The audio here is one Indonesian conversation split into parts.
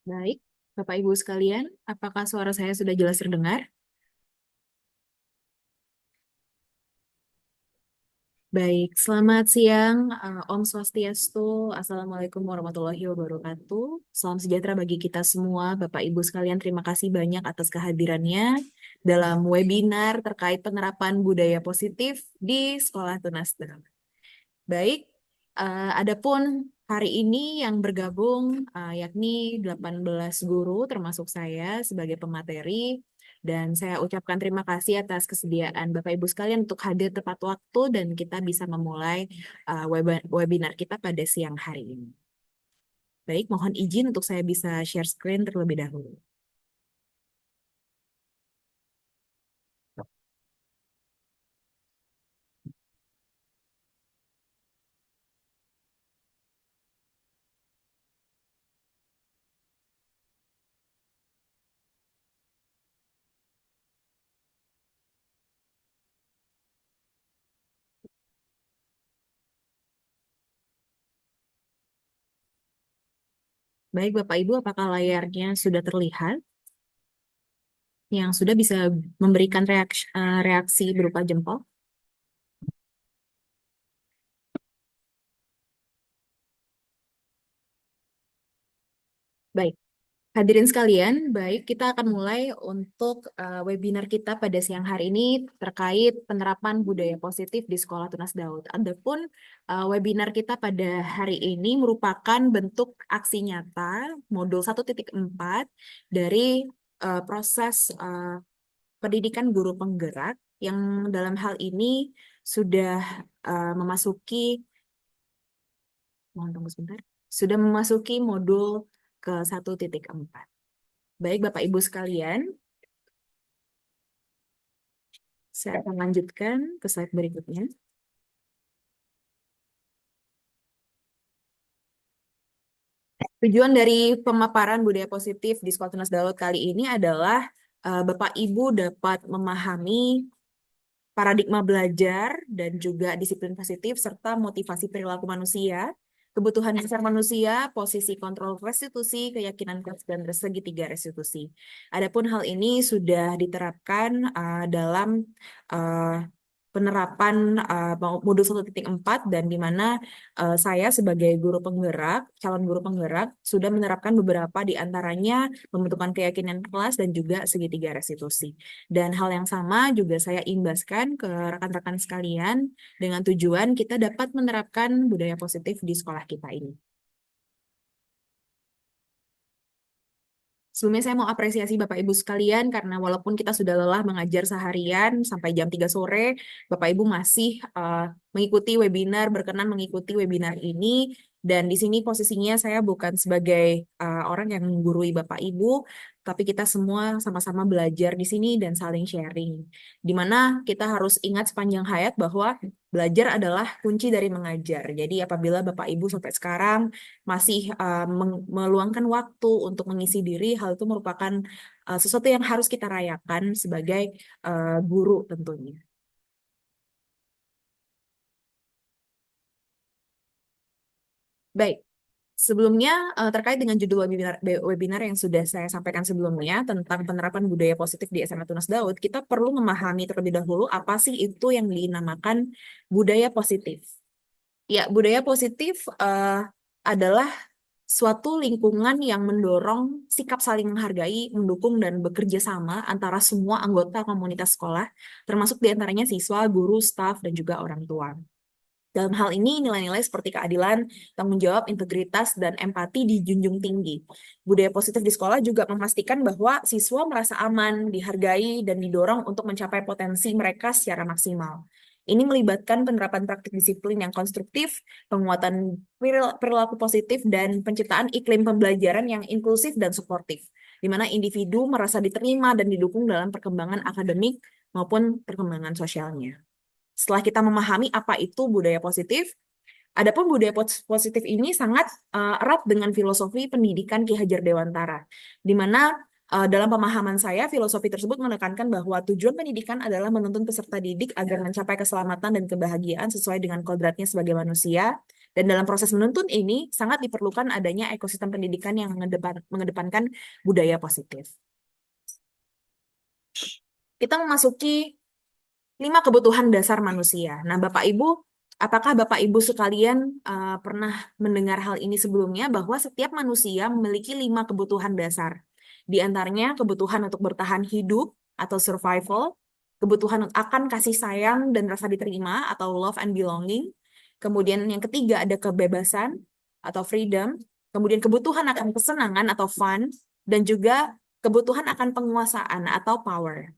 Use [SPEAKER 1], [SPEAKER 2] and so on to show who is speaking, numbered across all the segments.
[SPEAKER 1] Baik, Bapak Ibu sekalian, apakah suara saya sudah jelas terdengar? Baik, selamat siang, Om Swastiastu, Assalamualaikum warahmatullahi wabarakatuh. Salam sejahtera bagi kita semua, Bapak Ibu sekalian. Terima kasih banyak atas kehadirannya dalam webinar terkait penerapan budaya positif di Sekolah Tunas Bangsa. Baik, adapun hari ini yang bergabung yakni 18 guru termasuk saya sebagai pemateri dan saya ucapkan terima kasih atas kesediaan Bapak Ibu sekalian untuk hadir tepat waktu dan kita bisa memulai webinar kita pada siang hari ini. Baik, mohon izin untuk saya bisa share screen terlebih dahulu. Baik, Bapak Ibu, apakah layarnya sudah terlihat? Yang sudah bisa memberikan reaksi berupa jempol? Baik. Hadirin sekalian, baik kita akan mulai untuk webinar kita pada siang hari ini terkait penerapan budaya positif di Sekolah Tunas Daud. Adapun webinar kita pada hari ini merupakan bentuk aksi nyata modul 1.4 dari proses pendidikan guru penggerak yang dalam hal ini sudah memasuki, mohon tunggu sebentar, sudah memasuki modul ke 1.4. Baik, Bapak Ibu sekalian, saya akan lanjutkan ke slide berikutnya. Tujuan dari pemaparan budaya positif di Sekolah Tunas Daud kali ini adalah Bapak Ibu dapat memahami paradigma belajar dan juga disiplin positif serta motivasi perilaku manusia, kebutuhan dasar manusia, posisi kontrol restitusi, keyakinan kelas dan segitiga restitusi. Adapun hal ini sudah diterapkan dalam uh, penerapan modul 1.4 dan di mana saya sebagai guru penggerak, calon guru penggerak sudah menerapkan beberapa di antaranya pembentukan keyakinan kelas dan juga segitiga restitusi. Dan hal yang sama juga saya imbaskan ke rekan-rekan sekalian dengan tujuan kita dapat menerapkan budaya positif di sekolah kita ini. Sebelumnya saya mau apresiasi Bapak Ibu sekalian karena walaupun kita sudah lelah mengajar seharian sampai jam 3 sore, Bapak Ibu masih mengikuti webinar, berkenan mengikuti webinar ini. Dan di sini posisinya saya bukan sebagai orang yang menggurui Bapak Ibu, tapi kita semua sama-sama belajar di sini dan saling sharing. Di mana kita harus ingat sepanjang hayat bahwa belajar adalah kunci dari mengajar. Jadi apabila Bapak Ibu sampai sekarang masih meluangkan waktu untuk mengisi diri, hal itu merupakan sesuatu yang harus kita rayakan sebagai guru tentunya. Baik, sebelumnya terkait dengan judul webinar yang sudah saya sampaikan sebelumnya tentang penerapan budaya positif di SMA Tunas Daud, kita perlu memahami terlebih dahulu apa sih itu yang dinamakan budaya positif. Ya, budaya positif adalah suatu lingkungan yang mendorong sikap saling menghargai, mendukung, dan bekerja sama antara semua anggota komunitas sekolah, termasuk diantaranya siswa, guru, staf, dan juga orang tua. Dalam hal ini, nilai-nilai seperti keadilan, tanggung jawab, integritas, dan empati dijunjung tinggi. Budaya positif di sekolah juga memastikan bahwa siswa merasa aman, dihargai, dan didorong untuk mencapai potensi mereka secara maksimal. Ini melibatkan penerapan praktik disiplin yang konstruktif, penguatan perilaku positif, dan penciptaan iklim pembelajaran yang inklusif dan suportif, di mana individu merasa diterima dan didukung dalam perkembangan akademik maupun perkembangan sosialnya. Setelah kita memahami apa itu budaya positif, adapun budaya positif ini sangat erat dengan filosofi pendidikan Ki Hajar Dewantara, di mana dalam pemahaman saya, filosofi tersebut menekankan bahwa tujuan pendidikan adalah menuntun peserta didik agar mencapai keselamatan dan kebahagiaan sesuai dengan kodratnya sebagai manusia, Dan dalam proses menuntun ini sangat diperlukan adanya ekosistem pendidikan yang mengedepankan budaya positif. Kita memasuki 5 kebutuhan dasar manusia. Nah, Bapak Ibu, apakah Bapak Ibu sekalian pernah mendengar hal ini sebelumnya bahwa setiap manusia memiliki 5 kebutuhan dasar. Di antaranya kebutuhan untuk bertahan hidup atau survival, kebutuhan akan kasih sayang dan rasa diterima atau love and belonging. Kemudian yang ketiga ada kebebasan atau freedom. Kemudian kebutuhan akan kesenangan atau fun dan juga kebutuhan akan penguasaan atau power.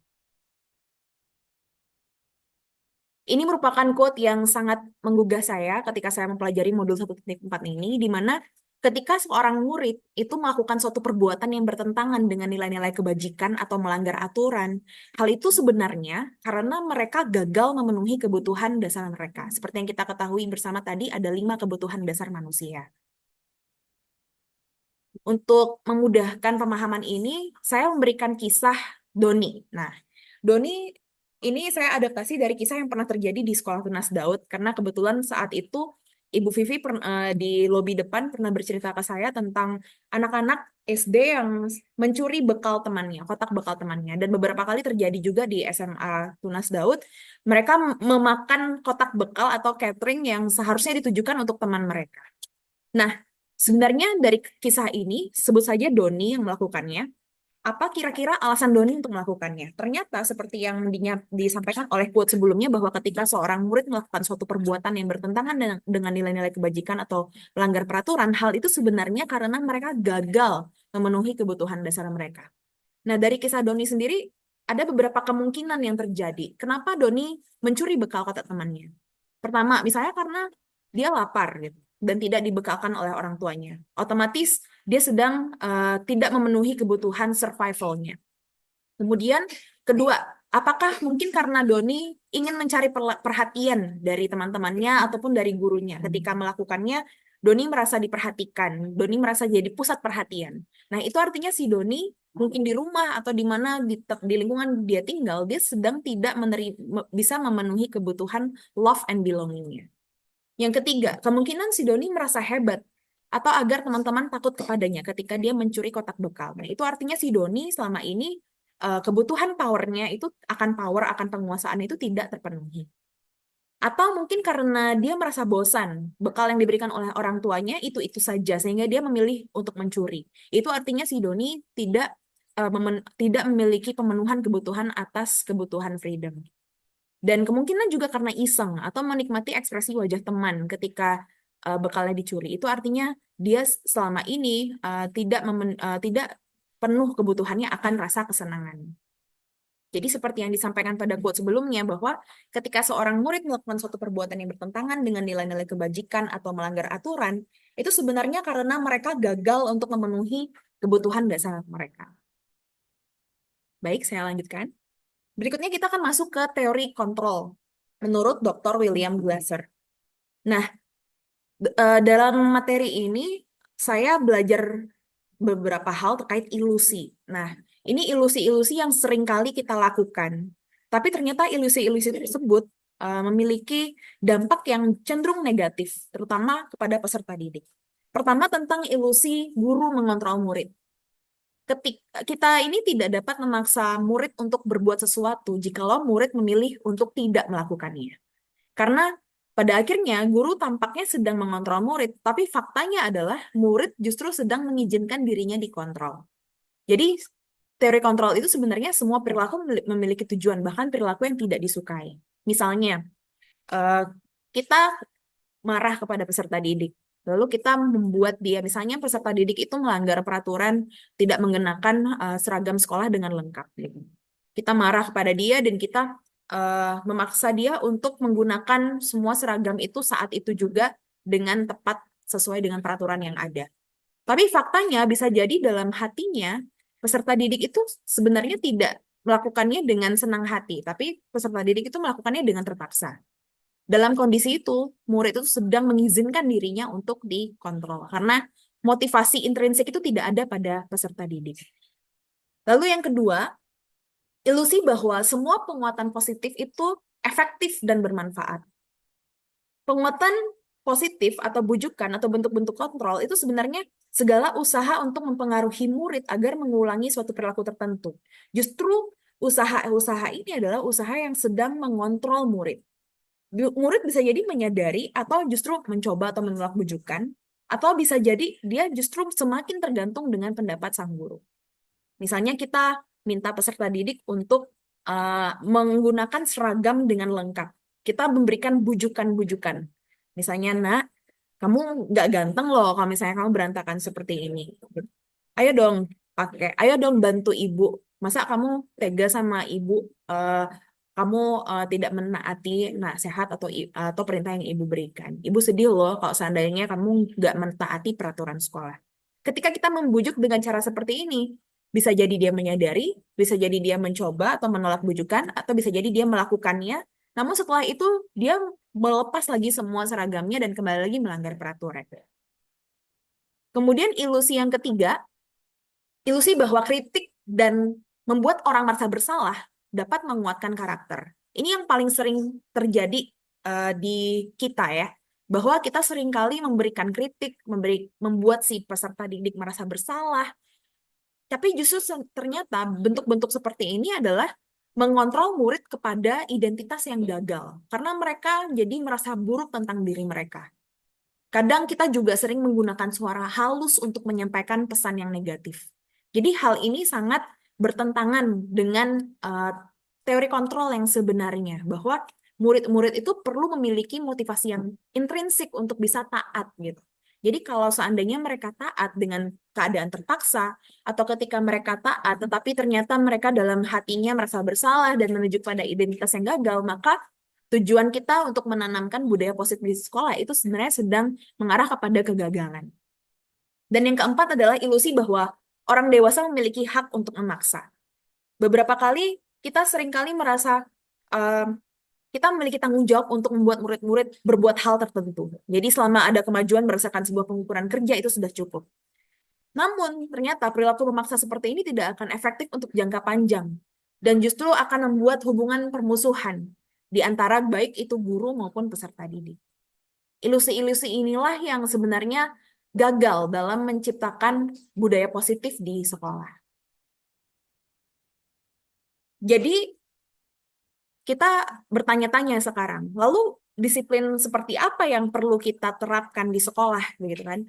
[SPEAKER 1] Ini merupakan quote yang sangat menggugah saya ketika saya mempelajari modul 1.4 ini, di mana ketika seorang murid itu melakukan suatu perbuatan yang bertentangan dengan nilai-nilai kebajikan atau melanggar aturan, hal itu sebenarnya karena mereka gagal memenuhi kebutuhan dasar mereka. Seperti yang kita ketahui bersama tadi, ada 5 kebutuhan dasar manusia. Untuk memudahkan pemahaman ini, saya memberikan kisah Doni. Nah, Doni ini saya adaptasi dari kisah yang pernah terjadi di Sekolah Tunas Daud, karena kebetulan saat itu Ibu Vivi di lobi depan pernah bercerita ke saya tentang anak-anak SD yang mencuri bekal temannya, kotak bekal temannya. Dan beberapa kali terjadi juga di SMA Tunas Daud, mereka memakan kotak bekal atau catering yang seharusnya ditujukan untuk teman mereka. Nah, sebenarnya dari kisah ini, sebut saja Doni yang melakukannya. Apa kira-kira alasan Doni untuk melakukannya? Ternyata seperti yang disampaikan oleh quote sebelumnya bahwa ketika seorang murid melakukan suatu perbuatan yang bertentangan dengan nilai-nilai kebajikan atau melanggar peraturan, hal itu sebenarnya karena mereka gagal memenuhi kebutuhan dasar mereka. Nah, dari kisah Doni sendiri, ada beberapa kemungkinan yang terjadi. Kenapa Doni mencuri bekal kotak temannya? Pertama, misalnya karena dia lapar gitu dan tidak dibekalkan oleh orang tuanya. Otomatis dia sedang tidak memenuhi kebutuhan survivalnya. Kemudian kedua, apakah mungkin karena Doni ingin mencari perhatian dari teman-temannya ataupun dari gurunya? Ketika melakukannya, Doni merasa diperhatikan, Doni merasa jadi pusat perhatian. Nah, itu artinya si Doni mungkin di rumah atau di mana di lingkungan dia tinggal, dia sedang tidak bisa memenuhi kebutuhan love and belongingnya. Yang ketiga, kemungkinan si Doni merasa hebat atau agar teman-teman takut kepadanya ketika dia mencuri kotak bekal. Nah, itu artinya si Doni selama ini kebutuhan powernya itu akan penguasaan itu tidak terpenuhi. Atau mungkin karena dia merasa bosan, bekal yang diberikan oleh orang tuanya itu saja sehingga dia memilih untuk mencuri. Itu artinya si Doni tidak memiliki pemenuhan kebutuhan atas kebutuhan freedom. Dan kemungkinan juga karena iseng atau menikmati ekspresi wajah teman ketika bekalnya dicuri. Itu artinya dia selama ini tidak penuh kebutuhannya akan rasa kesenangan. Jadi seperti yang disampaikan pada quote sebelumnya bahwa ketika seorang murid melakukan suatu perbuatan yang bertentangan dengan nilai-nilai kebajikan atau melanggar aturan, itu sebenarnya karena mereka gagal untuk memenuhi kebutuhan dasar mereka. Baik, saya lanjutkan. Berikutnya kita akan masuk ke teori kontrol menurut Dr. William Glasser. Nah, dalam materi ini saya belajar beberapa hal terkait ilusi. Nah, ini ilusi-ilusi yang sering kali kita lakukan. Tapi ternyata ilusi-ilusi tersebut memiliki dampak yang cenderung negatif, terutama kepada peserta didik. Pertama, tentang ilusi guru mengontrol murid. Kita ini tidak dapat memaksa murid untuk berbuat sesuatu jikalau murid memilih untuk tidak melakukannya. Karena pada akhirnya guru tampaknya sedang mengontrol murid, tapi faktanya adalah murid justru sedang mengizinkan dirinya dikontrol. Jadi teori kontrol itu sebenarnya semua perilaku memiliki tujuan, bahkan perilaku yang tidak disukai. Misalnya, kita marah kepada peserta didik. Lalu kita membuat dia, misalnya peserta didik itu melanggar peraturan tidak mengenakan seragam sekolah dengan lengkap. Kita marah kepada dia dan kita memaksa dia untuk menggunakan semua seragam itu saat itu juga dengan tepat sesuai dengan peraturan yang ada. Tapi faktanya bisa jadi dalam hatinya peserta didik itu sebenarnya tidak melakukannya dengan senang hati, tapi peserta didik itu melakukannya dengan terpaksa. Dalam kondisi itu, murid itu sedang mengizinkan dirinya untuk dikontrol karena motivasi intrinsik itu tidak ada pada peserta didik. Lalu yang kedua, ilusi bahwa semua penguatan positif itu efektif dan bermanfaat. Penguatan positif atau bujukan atau bentuk-bentuk kontrol itu sebenarnya segala usaha untuk mempengaruhi murid agar mengulangi suatu perilaku tertentu. Justru usaha-usaha ini adalah usaha yang sedang mengontrol murid. Murid bisa jadi menyadari atau justru mencoba atau menolak bujukan, atau bisa jadi dia justru semakin tergantung dengan pendapat sang guru. Misalnya kita minta peserta didik untuk menggunakan seragam dengan lengkap. Kita memberikan bujukan-bujukan. Misalnya, nak, kamu nggak ganteng loh kalau misalnya kamu berantakan seperti ini. Ayo dong ayo dong bantu ibu. Masa kamu tega sama ibu, eh, kamu tidak menaati nasihat atau perintah yang ibu berikan. Ibu sedih loh kalau seandainya kamu nggak mentaati peraturan sekolah. Ketika kita membujuk dengan cara seperti ini, bisa jadi dia menyadari, bisa jadi dia mencoba atau menolak bujukan, atau bisa jadi dia melakukannya. Namun setelah itu dia melepas lagi semua seragamnya dan kembali lagi melanggar peraturan. Kemudian ilusi yang ketiga, ilusi bahwa kritik dan membuat orang merasa bersalah dapat menguatkan karakter. Ini yang paling sering terjadi di kita ya, bahwa kita seringkali memberikan kritik, membuat si peserta didik merasa bersalah, tapi justru ternyata bentuk-bentuk seperti ini adalah mengontrol murid kepada identitas yang gagal, karena mereka jadi merasa buruk tentang diri mereka. Kadang kita juga sering menggunakan suara halus untuk menyampaikan pesan yang negatif. Jadi hal ini sangat bertentangan dengan teori kontrol yang sebenarnya, bahwa murid-murid itu perlu memiliki motivasi yang intrinsik untuk bisa taat gitu. Jadi kalau seandainya mereka taat dengan keadaan terpaksa, atau ketika mereka taat tetapi ternyata mereka dalam hatinya merasa bersalah dan menuju pada identitas yang gagal, maka tujuan kita untuk menanamkan budaya positif di sekolah itu sebenarnya sedang mengarah kepada kegagalan. Dan yang keempat adalah ilusi bahwa orang dewasa memiliki hak untuk memaksa. Beberapa kali kita seringkali merasa kita memiliki tanggung jawab untuk membuat murid-murid berbuat hal tertentu. Jadi selama ada kemajuan berdasarkan sebuah pengukuran kerja itu sudah cukup. Namun ternyata perilaku memaksa seperti ini tidak akan efektif untuk jangka panjang dan justru akan membuat hubungan permusuhan di antara baik itu guru maupun peserta didik. Ilusi-ilusi inilah yang sebenarnya gagal dalam menciptakan budaya positif di sekolah. Jadi kita bertanya-tanya sekarang, lalu disiplin seperti apa yang perlu kita terapkan di sekolah, begitu kan?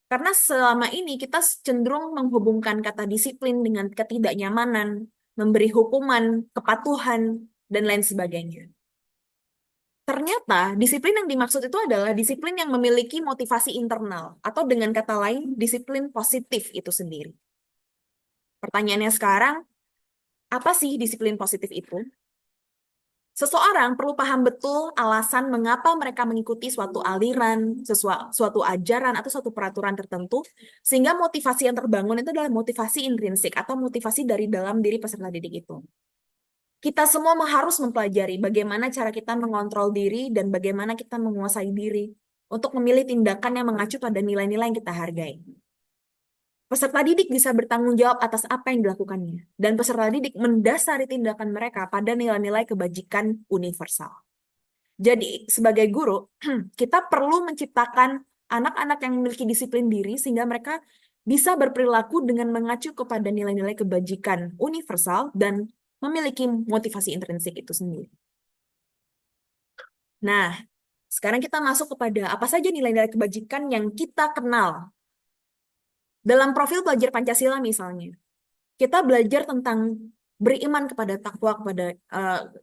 [SPEAKER 1] Karena selama ini kita cenderung menghubungkan kata disiplin dengan ketidaknyamanan, memberi hukuman, kepatuhan, dan lain sebagainya. Ternyata disiplin yang dimaksud itu adalah disiplin yang memiliki motivasi internal, atau dengan kata lain, disiplin positif itu sendiri. Pertanyaannya sekarang, apa sih disiplin positif itu? Seseorang perlu paham betul alasan mengapa mereka mengikuti suatu aliran, suatu ajaran, atau suatu peraturan tertentu, sehingga motivasi yang terbangun itu adalah motivasi intrinsik atau motivasi dari dalam diri peserta didik itu. Kita semua harus mempelajari bagaimana cara kita mengontrol diri dan bagaimana kita menguasai diri untuk memilih tindakan yang mengacu pada nilai-nilai yang kita hargai. Peserta didik bisa bertanggung jawab atas apa yang dilakukannya, dan peserta didik mendasari tindakan mereka pada nilai-nilai kebajikan universal. Jadi, sebagai guru, kita perlu menciptakan anak-anak yang memiliki disiplin diri sehingga mereka bisa berperilaku dengan mengacu kepada nilai-nilai kebajikan universal dan memiliki motivasi intrinsik itu sendiri. Nah, sekarang kita masuk kepada apa saja nilai-nilai kebajikan yang kita kenal. Dalam profil belajar Pancasila misalnya, kita belajar tentang beriman kepada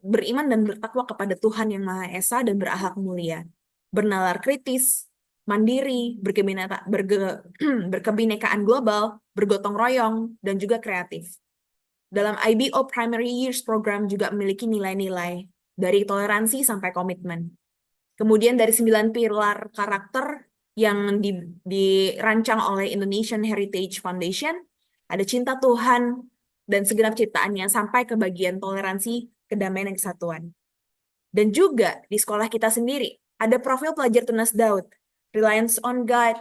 [SPEAKER 1] beriman dan bertakwa kepada Tuhan Yang Maha Esa dan berakhlak mulia, bernalar kritis, mandiri, berkebinekaan global, bergotong royong, dan juga kreatif. Dalam IBO Primary Years Program juga memiliki nilai-nilai dari toleransi sampai komitmen. Kemudian dari 9 pilar karakter yang dirancang oleh Indonesian Heritage Foundation, ada cinta Tuhan dan segenap ciptaannya sampai ke bagian toleransi, kedamaian, dan kesatuan. Dan juga di sekolah kita sendiri, ada profil pelajar tunas Daud, reliance on God,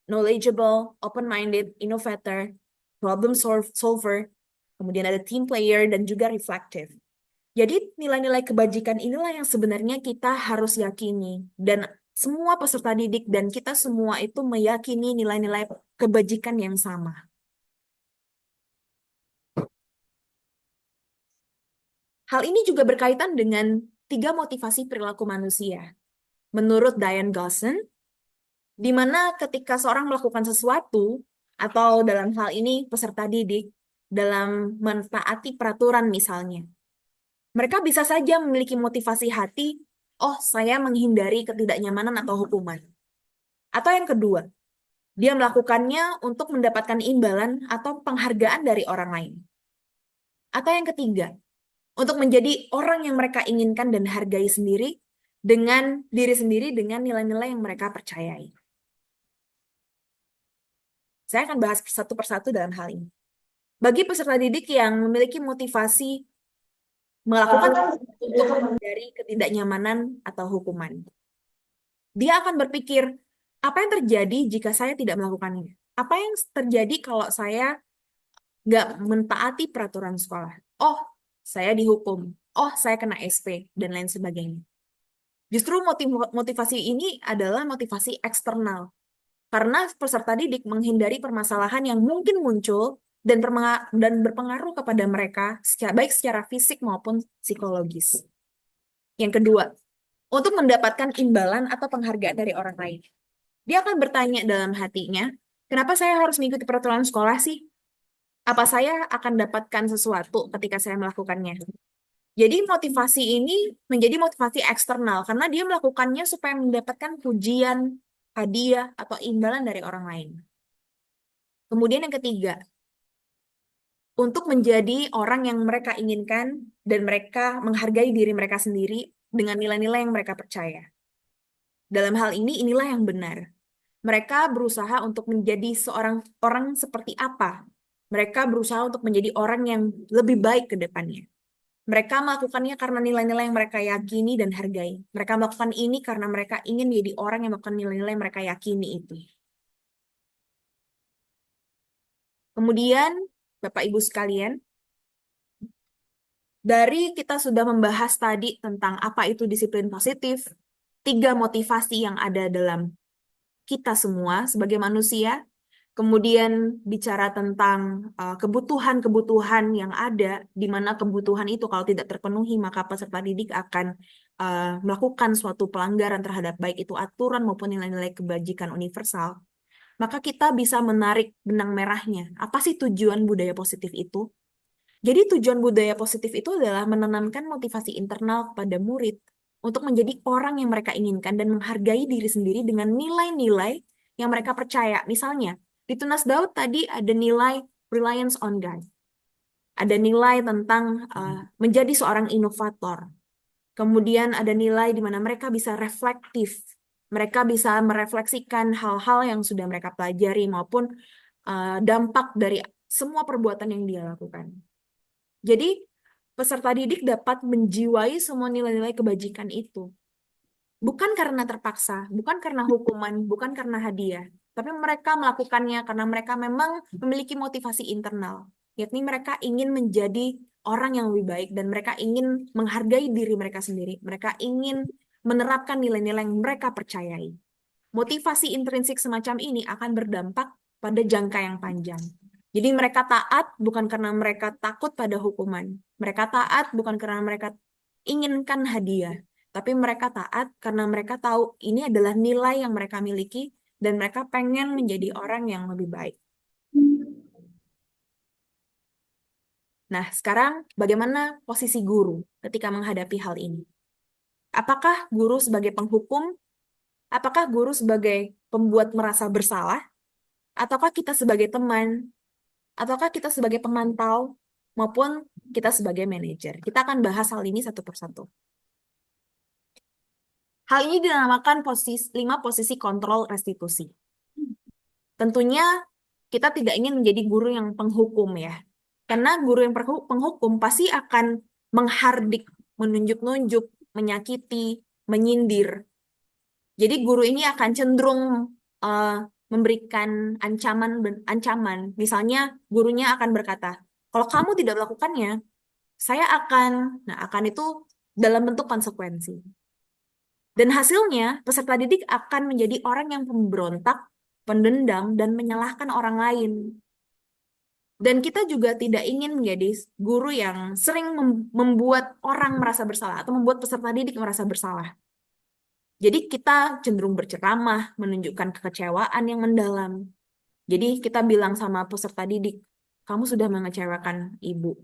[SPEAKER 1] knowledgeable, open-minded, innovator, problem solver, kemudian ada team player, dan juga reflective. Jadi nilai-nilai kebajikan inilah yang sebenarnya kita harus yakini dan Semua peserta didik dan kita semua itu meyakini nilai-nilai kebajikan yang sama. Hal ini juga berkaitan dengan tiga motivasi perilaku manusia. Menurut Diane Gaussen, di mana ketika seorang melakukan sesuatu, atau dalam hal ini peserta didik, dalam mentaati peraturan misalnya, mereka bisa saja memiliki motivasi hati, oh saya menghindari ketidaknyamanan atau hukuman. Atau yang kedua, dia melakukannya untuk mendapatkan imbalan atau penghargaan dari orang lain. Atau yang ketiga, untuk menjadi orang yang mereka inginkan dan hargai sendiri dengan diri sendiri dengan nilai-nilai yang mereka percayai. Saya akan bahas satu persatu dalam hal ini. Bagi peserta didik yang memiliki motivasi melakukan untuk menghindari ketidaknyamanan atau hukuman, dia akan berpikir, apa yang terjadi jika saya tidak melakukannya? Apa yang terjadi kalau saya nggak mentaati peraturan sekolah? Oh, saya dihukum. Oh, saya kena SP, dan lain sebagainya. Justru motivasi ini adalah motivasi eksternal. Karena peserta didik menghindari permasalahan yang mungkin muncul dan berpengaruh kepada mereka, baik secara fisik maupun psikologis. Yang kedua, untuk mendapatkan imbalan atau penghargaan dari orang lain. Dia akan bertanya dalam hatinya, kenapa saya harus mengikuti peraturan sekolah sih? Apa saya akan dapatkan sesuatu ketika saya melakukannya? Jadi motivasi ini menjadi motivasi eksternal karena dia melakukannya supaya mendapatkan pujian, hadiah, atau imbalan dari orang lain. Kemudian yang ketiga, untuk menjadi orang yang mereka inginkan dan mereka menghargai diri mereka sendiri dengan nilai-nilai yang mereka percaya. Dalam hal ini, inilah yang benar. Mereka berusaha untuk menjadi seorang orang seperti apa. Mereka berusaha untuk menjadi orang yang lebih baik ke depannya. Mereka melakukannya karena nilai-nilai yang mereka yakini dan hargai. Mereka melakukan ini karena mereka ingin menjadi orang yang melakukan nilai-nilai yang mereka yakini itu. Kemudian, Bapak Ibu sekalian, dari kita sudah membahas tadi tentang apa itu disiplin positif, tiga motivasi yang ada dalam kita semua sebagai manusia, kemudian bicara tentang kebutuhan-kebutuhan yang ada, di mana kebutuhan itu kalau tidak terpenuhi, maka peserta didik akan melakukan suatu pelanggaran terhadap baik itu aturan maupun nilai-nilai kebajikan universal. Maka kita bisa menarik benang merahnya. Apa sih tujuan budaya positif itu? Jadi tujuan budaya positif itu adalah menanamkan motivasi internal kepada murid untuk menjadi orang yang mereka inginkan dan menghargai diri sendiri dengan nilai-nilai yang mereka percaya. Misalnya, di Tunas Daud tadi ada nilai reliance on God. Ada nilai tentang menjadi seorang inovator. Kemudian ada nilai di mana mereka bisa reflektif. Mereka bisa merefleksikan hal-hal yang sudah mereka pelajari maupun dampak dari semua perbuatan yang dia lakukan. Jadi, peserta didik dapat menjiwai semua nilai-nilai kebajikan itu. Bukan karena terpaksa, bukan karena hukuman, bukan karena hadiah. Tapi mereka melakukannya karena mereka memang memiliki motivasi internal. Yakni mereka ingin menjadi orang yang lebih baik dan mereka ingin menghargai diri mereka sendiri. Mereka ingin menerapkan nilai-nilai yang mereka percayai. Motivasi intrinsik semacam ini akan berdampak pada jangka yang panjang. Jadi mereka taat bukan karena mereka takut pada hukuman. Mereka taat bukan karena mereka inginkan hadiah. Tapi mereka taat karena mereka tahu ini adalah nilai yang mereka miliki dan mereka pengen menjadi orang yang lebih baik. Nah, sekarang bagaimana posisi guru ketika menghadapi hal ini? Apakah guru sebagai penghukum? Apakah guru sebagai pembuat merasa bersalah? Ataukah kita sebagai teman? Ataukah kita sebagai pemantau? Maupun kita sebagai manajer? Kita akan bahas hal ini satu persatu. Hal ini dinamakan 5 posisi kontrol restitusi. Tentunya kita tidak ingin menjadi guru yang penghukum ya. Karena guru yang penghukum pasti akan menghardik, menunjuk-nunjuk, menyakiti, menyindir. Jadi guru ini akan cenderung uh, memberikan ancaman. Misalnya gurunya akan berkata, kalau kamu tidak melakukannya, saya akan itu dalam bentuk konsekuensi. Dan hasilnya, peserta didik akan menjadi orang yang pemberontak, pendendam, dan menyalahkan orang lain. Dan kita juga tidak ingin menjadi guru yang sering membuat orang merasa bersalah atau membuat peserta didik merasa bersalah. Jadi kita cenderung berceramah, menunjukkan kekecewaan yang mendalam. Jadi kita bilang sama peserta didik, kamu sudah mengecewakan ibu.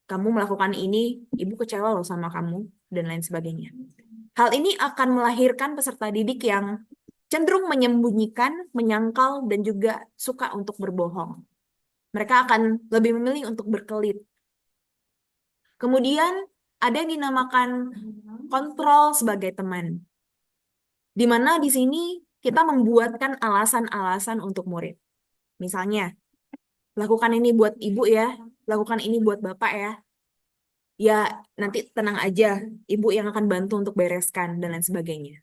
[SPEAKER 1] Kamu melakukan ini, ibu kecewa loh sama kamu, dan lain sebagainya. Hal ini akan melahirkan peserta didik yang cenderung menyembunyikan, menyangkal, dan juga suka untuk berbohong. Mereka akan lebih memilih untuk berkelit. Kemudian ada yang dinamakan kontrol sebagai teman, di mana di sini kita membuatkan alasan-alasan untuk murid. Misalnya, lakukan ini buat ibu ya, lakukan ini buat bapak ya. Ya, nanti tenang aja, ibu yang akan bantu untuk bereskan, dan lain sebagainya.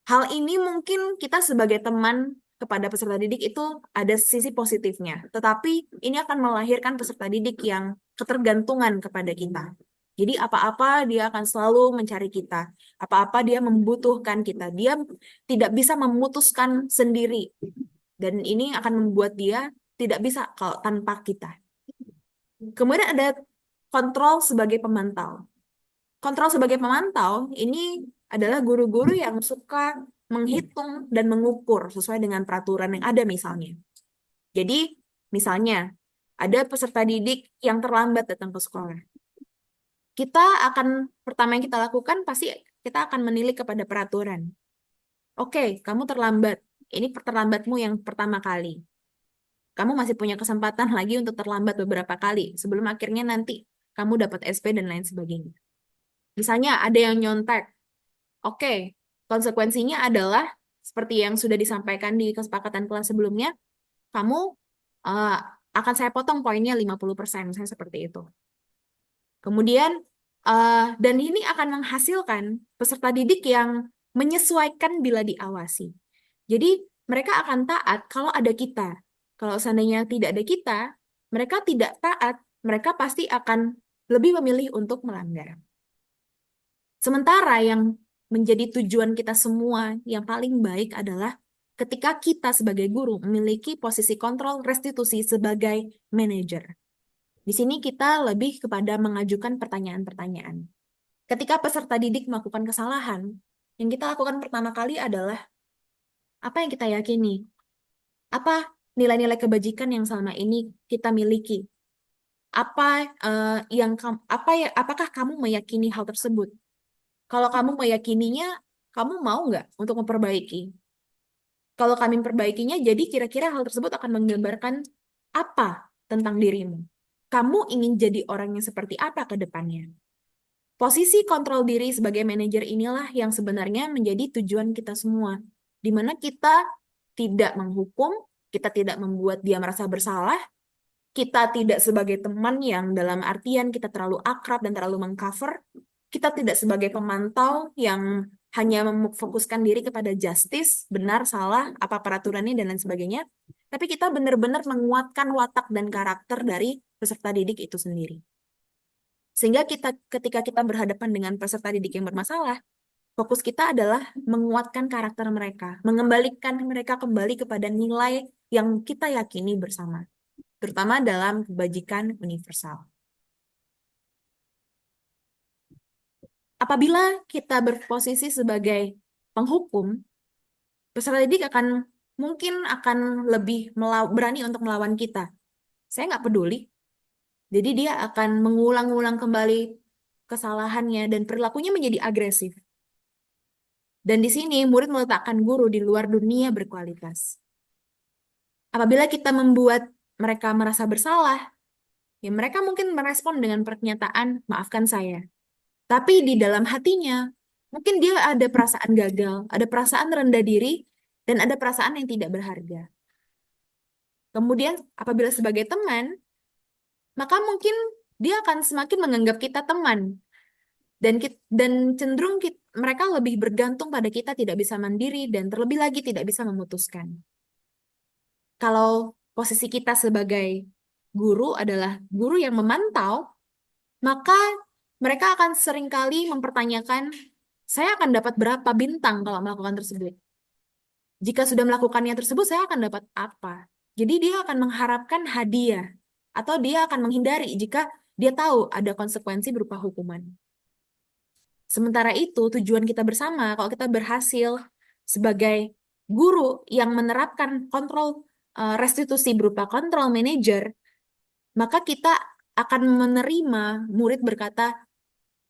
[SPEAKER 1] Hal ini mungkin kita sebagai teman kepada peserta didik itu ada sisi positifnya, tetapi ini akan melahirkan peserta didik yang ketergantungan kepada kita. Jadi apa-apa dia akan selalu mencari kita, apa-apa dia membutuhkan kita, dia tidak bisa memutuskan sendiri, dan ini akan membuat dia tidak bisa kalau tanpa kita. Kemudian ada kontrol sebagai pemantau. Kontrol sebagai pemantau ini adalah guru-guru yang suka menghitung dan mengukur sesuai dengan peraturan yang ada misalnya. Jadi, misalnya, ada peserta didik yang terlambat datang ke sekolah. Kita akan, pertama yang kita lakukan, pasti kita akan menilik kepada peraturan. Oke, kamu terlambat. Ini terlambatmu yang pertama kali. Kamu masih punya kesempatan lagi untuk terlambat beberapa kali, sebelum akhirnya nanti kamu dapat SP dan lain sebagainya. Misalnya ada yang nyontek. Oke, konsekuensinya adalah seperti yang sudah disampaikan di kesepakatan kelas sebelumnya, kamu uh, akan saya potong poinnya 50%, misalnya seperti itu. Kemudian, dan ini akan menghasilkan peserta didik yang menyesuaikan bila diawasi. Jadi, mereka akan taat kalau ada kita. Kalau seandainya tidak ada kita, mereka tidak taat, mereka pasti akan lebih memilih untuk melanggar. Sementara yang menjadi tujuan kita semua yang paling baik adalah ketika kita sebagai guru memiliki posisi kontrol restitusi sebagai manajer. Di sini kita lebih kepada mengajukan pertanyaan-pertanyaan. Ketika peserta didik melakukan kesalahan, yang kita lakukan pertama kali adalah apa yang kita yakini? Apa nilai-nilai kebajikan yang selama ini kita miliki? Apakah kamu meyakini hal tersebut? Kalau kamu meyakininya, kamu mau nggak untuk memperbaiki? Kalau kami memperbaikinya, jadi kira-kira hal tersebut akan menggambarkan apa tentang dirimu? Kamu ingin jadi orang yang seperti apa ke depannya? Posisi kontrol diri sebagai manajer inilah yang sebenarnya menjadi tujuan kita semua, di mana kita tidak menghukum, kita tidak membuat dia merasa bersalah, kita tidak sebagai teman yang dalam artian kita terlalu akrab dan terlalu mengcover, kita tidak sebagai pemantau yang hanya memfokuskan diri kepada justice, benar, salah, apa peraturannya, dan lain sebagainya. Tapi kita benar-benar menguatkan watak dan karakter dari peserta didik itu sendiri. Sehingga ketika kita berhadapan dengan peserta didik yang bermasalah, fokus kita adalah menguatkan karakter mereka, mengembalikan mereka kembali kepada nilai yang kita yakini bersama, terutama dalam kebajikan universal. Apabila kita berposisi sebagai penghukum, peserta didik mungkin akan lebih berani untuk melawan kita. Saya nggak peduli. Jadi dia akan mengulang-ulang kembali kesalahannya dan perilakunya menjadi agresif. Dan di sini murid meletakkan guru di luar dunia berkualitas. Apabila kita membuat mereka merasa bersalah, ya mereka mungkin merespon dengan pernyataan, maafkan saya. Tapi di dalam hatinya, mungkin dia ada perasaan gagal, ada perasaan rendah diri, dan ada perasaan yang tidak berharga. Kemudian, apabila sebagai teman, maka mungkin dia akan semakin menganggap kita teman. Dan cenderung mereka lebih bergantung pada kita, tidak bisa mandiri, dan terlebih lagi tidak bisa memutuskan. Kalau posisi kita sebagai guru adalah guru yang memantau, maka mereka akan seringkali mempertanyakan saya akan dapat berapa bintang kalau melakukan tersebut. Jika sudah melakukannya tersebut, saya akan dapat apa? Jadi dia akan mengharapkan hadiah, atau dia akan menghindari jika dia tahu ada konsekuensi berupa hukuman. Sementara itu, tujuan kita bersama, kalau kita berhasil sebagai guru yang menerapkan kontrol restitusi berupa kontrol manager, maka kita akan menerima murid berkata,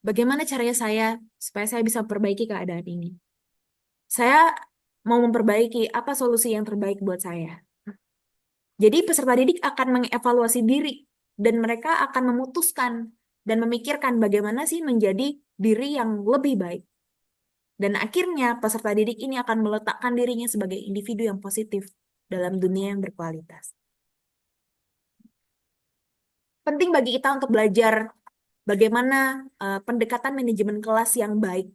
[SPEAKER 1] bagaimana caranya saya supaya saya bisa memperbaiki keadaan ini? Saya mau memperbaiki apa solusi yang terbaik buat saya. Jadi peserta didik akan mengevaluasi diri dan mereka akan memutuskan dan memikirkan bagaimana sih menjadi diri yang lebih baik. Dan akhirnya peserta didik ini akan meletakkan dirinya sebagai individu yang positif dalam dunia yang berkualitas. Penting bagi kita untuk belajar bagaimana pendekatan manajemen kelas yang baik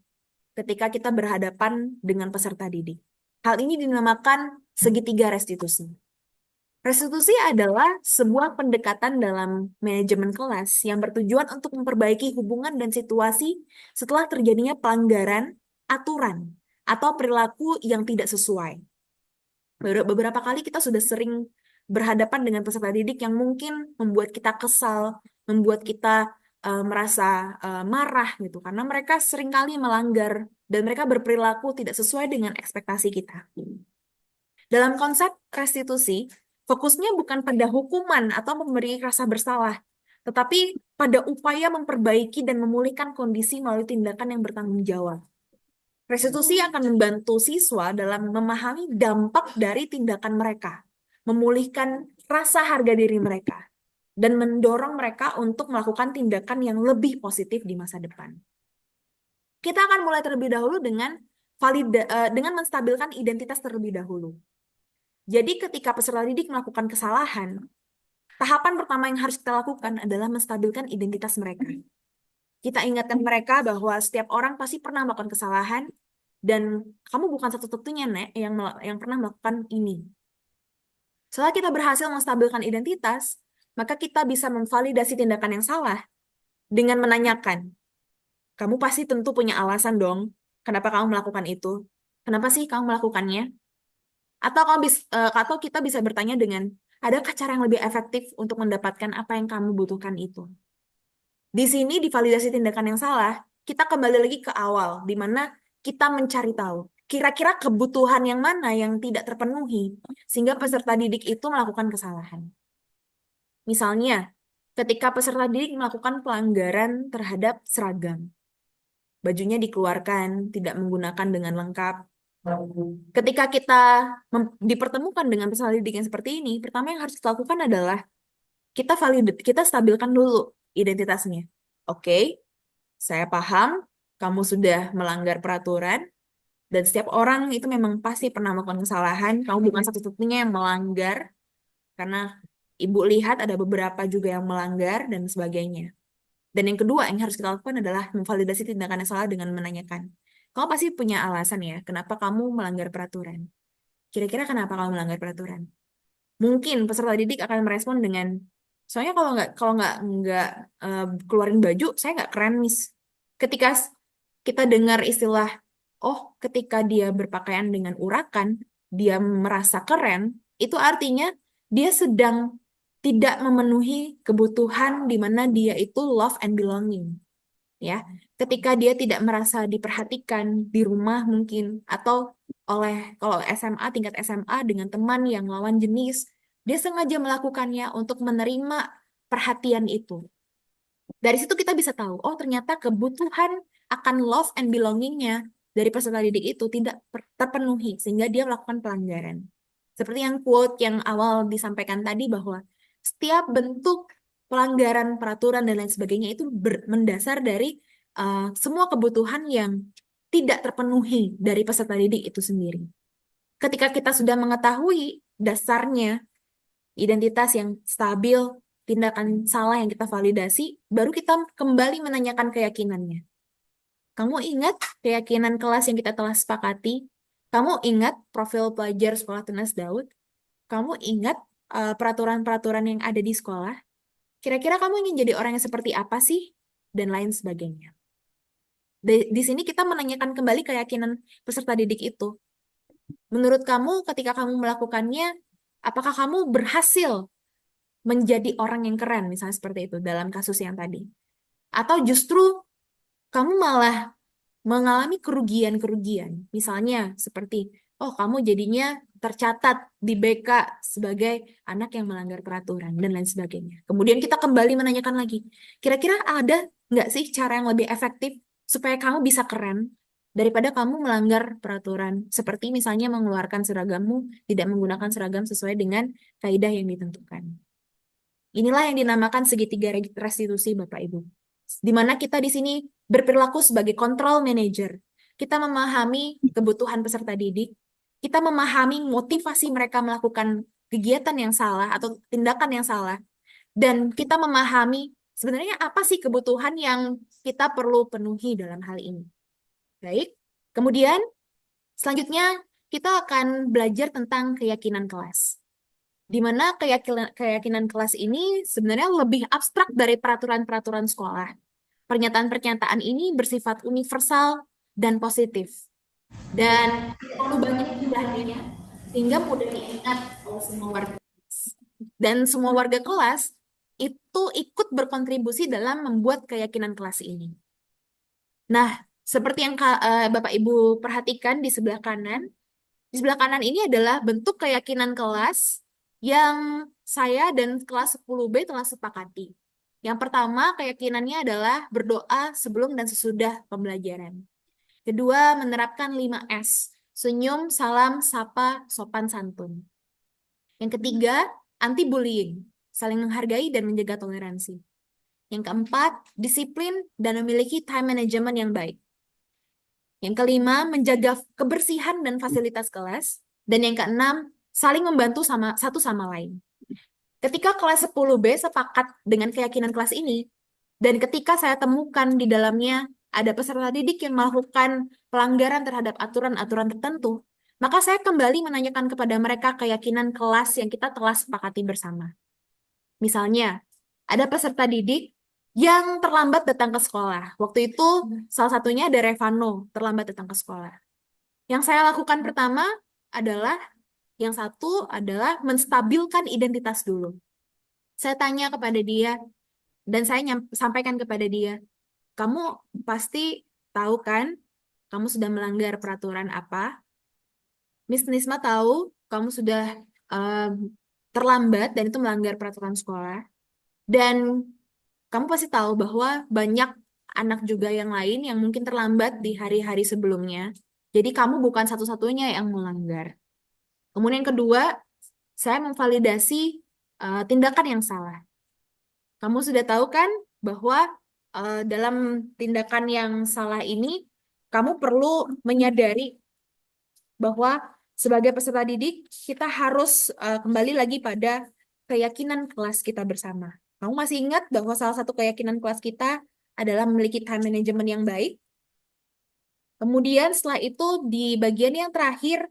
[SPEAKER 1] ketika kita berhadapan dengan peserta didik. Hal ini dinamakan segitiga restitusi. Restitusi adalah sebuah pendekatan dalam manajemen kelas yang bertujuan untuk memperbaiki hubungan dan situasi setelah terjadinya pelanggaran aturan atau perilaku yang tidak sesuai. Beberapa kali kita sudah sering berhadapan dengan peserta didik yang mungkin membuat kita kesal, membuat kita merasa marah gitu, karena mereka seringkali melanggar dan mereka berperilaku tidak sesuai dengan ekspektasi kita. Dalam konsep restitusi, fokusnya bukan pada hukuman atau memberi rasa bersalah, tetapi pada upaya memperbaiki dan memulihkan kondisi melalui tindakan yang bertanggung jawab. Restitusi akan membantu siswa dalam memahami dampak dari tindakan mereka, memulihkan rasa harga diri mereka, dan mendorong mereka untuk melakukan tindakan yang lebih positif di masa depan. Kita akan mulai terlebih dahulu dengan menstabilkan identitas terlebih dahulu. Jadi ketika peserta didik melakukan kesalahan, tahapan pertama yang harus kita lakukan adalah menstabilkan identitas mereka. Kita ingatkan mereka bahwa setiap orang pasti pernah melakukan kesalahan, dan kamu bukan satu-satunya, Nek, yang pernah melakukan ini. Setelah kita berhasil menstabilkan identitas, maka kita bisa memvalidasi tindakan yang salah dengan menanyakan, kamu pasti tentu punya alasan dong, kenapa kamu melakukan itu? Kenapa sih kamu melakukannya? Atau kita bisa bertanya dengan, adakah cara yang lebih efektif untuk mendapatkan apa yang kamu butuhkan itu? Di sini, di validasi tindakan yang salah, kita kembali lagi ke awal, di mana kita mencari tahu kira-kira kebutuhan yang mana yang tidak terpenuhi, sehingga peserta didik itu melakukan kesalahan. Misalnya, ketika peserta didik melakukan pelanggaran terhadap seragam, bajunya dikeluarkan, tidak menggunakan dengan lengkap. Ketika kita dipertemukan dengan peserta didik yang seperti ini, pertama yang harus kita lakukan adalah kita stabilkan dulu identitasnya. Oke, saya paham kamu sudah melanggar peraturan, dan setiap orang itu memang pasti pernah melakukan kesalahan. Kamu bukan satu-satunya yang melanggar, karena ibu lihat ada beberapa juga yang melanggar dan sebagainya. Dan yang kedua yang harus kita lakukan adalah memvalidasi tindakan yang salah dengan menanyakan, kamu pasti punya alasan ya, kenapa kamu melanggar peraturan. Kira-kira kenapa kamu melanggar peraturan? Mungkin peserta didik akan merespon dengan, soalnya kalau nggak keluarin baju, saya nggak keren, Miss. Ketika kita dengar istilah, oh, ketika dia berpakaian dengan urakan, dia merasa keren, itu artinya dia sedang tidak memenuhi kebutuhan di mana dia itu love and belonging. Ya, ketika dia tidak merasa diperhatikan di rumah mungkin, atau kalau SMA, tingkat SMA dengan teman yang lawan jenis, dia sengaja melakukannya untuk menerima perhatian itu. Dari situ kita bisa tahu, oh ternyata kebutuhan akan love and belongingnya dari peserta didik itu tidak terpenuhi, sehingga dia melakukan pelanggaran. Seperti yang quote yang awal disampaikan tadi, bahwa setiap bentuk pelanggaran peraturan dan lain sebagainya itu mendasar dari semua kebutuhan yang tidak terpenuhi dari peserta didik itu sendiri. Ketika kita sudah mengetahui dasarnya, identitas yang stabil, tindakan salah yang kita validasi, baru kita kembali menanyakan keyakinannya. Kamu ingat keyakinan kelas yang kita telah sepakati? Kamu ingat profil pelajar Sekolah Tunas Daud? Kamu ingat peraturan-peraturan yang ada di sekolah? Kira-kira kamu ingin jadi orang yang seperti apa sih? Dan lain sebagainya. Di sini kita menanyakan kembali keyakinan peserta didik itu. Menurut kamu, ketika kamu melakukannya, apakah kamu berhasil menjadi orang yang keren, misalnya seperti itu dalam kasus yang tadi? Atau justru kamu malah mengalami kerugian-kerugian. Misalnya seperti, oh kamu jadinya tercatat di BK sebagai anak yang melanggar peraturan dan lain sebagainya. Kemudian kita kembali menanyakan lagi, kira-kira ada nggak sih cara yang lebih efektif supaya kamu bisa keren daripada kamu melanggar peraturan? Seperti misalnya mengeluarkan seragammu, tidak menggunakan seragam sesuai dengan kaidah yang ditentukan. Inilah yang dinamakan segitiga restitusi, Bapak Ibu. Di mana kita di sini berperilaku sebagai control manager. Kita memahami kebutuhan peserta didik, kita memahami motivasi mereka melakukan kegiatan yang salah atau tindakan yang salah, dan kita memahami sebenarnya apa sih kebutuhan yang kita perlu penuhi dalam hal ini. Baik, kemudian selanjutnya kita akan belajar tentang keyakinan kelas, di mana keyakinan kelas ini sebenarnya lebih abstrak dari peraturan-peraturan sekolah. Pernyataan-pernyataan ini bersifat universal dan positif, dan perlu banyak indahnya sehingga mudah diingat oleh semua warga kelas. Dan semua warga kelas itu ikut berkontribusi dalam membuat keyakinan kelas ini. Nah, seperti yang Bapak Ibu perhatikan di sebelah kanan ini adalah bentuk keyakinan kelas yang saya dan kelas 10B telah sepakati. Yang pertama, keyakinannya adalah berdoa sebelum dan sesudah pembelajaran. Kedua, menerapkan 5S, senyum, salam, sapa, sopan, santun. Yang ketiga, anti-bullying, saling menghargai dan menjaga toleransi. Yang keempat, disiplin dan memiliki time management yang baik. Yang kelima, menjaga kebersihan dan fasilitas kelas. Dan yang keenam, saling membantu satu sama lain. Ketika kelas 10B sepakat dengan keyakinan kelas ini, dan ketika saya temukan di dalamnya ada peserta didik yang melakukan pelanggaran terhadap aturan-aturan tertentu, maka saya kembali menanyakan kepada mereka keyakinan kelas yang kita telah sepakati bersama. Misalnya, ada peserta didik yang terlambat datang ke sekolah. Waktu itu salah satunya ada Revano, terlambat datang ke sekolah. Yang saya lakukan pertama adalah, yang satu adalah menstabilkan identitas dulu. Saya tanya kepada dia, dan saya sampaikan kepada dia, kamu pasti tahu kan, kamu sudah melanggar peraturan apa? Miss Nisma tahu kamu sudah em, terlambat dan itu melanggar peraturan sekolah. Dan kamu pasti tahu bahwa banyak anak juga yang lain yang mungkin terlambat di hari-hari sebelumnya. Jadi kamu bukan satu-satunya yang melanggar. Kemudian yang kedua, saya memvalidasi tindakan yang salah. Kamu sudah tahu kan bahwa dalam tindakan yang salah ini, kamu perlu menyadari bahwa sebagai peserta didik, kita harus kembali lagi pada keyakinan kelas kita bersama. Kamu masih ingat bahwa salah satu keyakinan kelas kita adalah memiliki time management yang baik? Kemudian setelah itu di bagian yang terakhir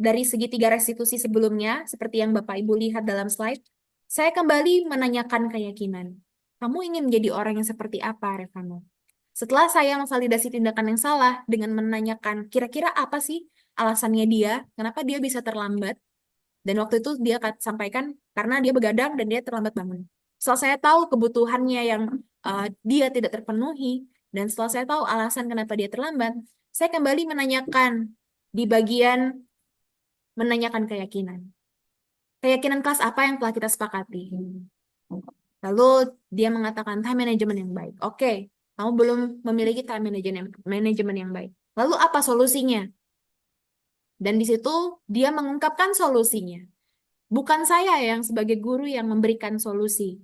[SPEAKER 1] dari segitiga restitusi sebelumnya, seperti yang Bapak Ibu lihat dalam slide, saya kembali menanyakan keyakinan. Kamu ingin menjadi orang yang seperti apa, Revano? Setelah saya memvalidasi tindakan yang salah dengan menanyakan kira-kira apa sih alasannya dia, kenapa dia bisa terlambat, dan waktu itu dia sampaikan karena dia begadang dan dia terlambat bangun. Setelah saya tahu kebutuhannya yang dia tidak terpenuhi, dan setelah saya tahu alasan kenapa dia terlambat, saya kembali menanyakan di bagian menanyakan keyakinan. Keyakinan kelas apa yang telah kita sepakati? Lalu dia mengatakan time management yang baik. Oke, kamu belum memiliki time management yang baik. Lalu apa solusinya? Dan di situ dia mengungkapkan solusinya. Bukan saya yang sebagai guru yang memberikan solusi,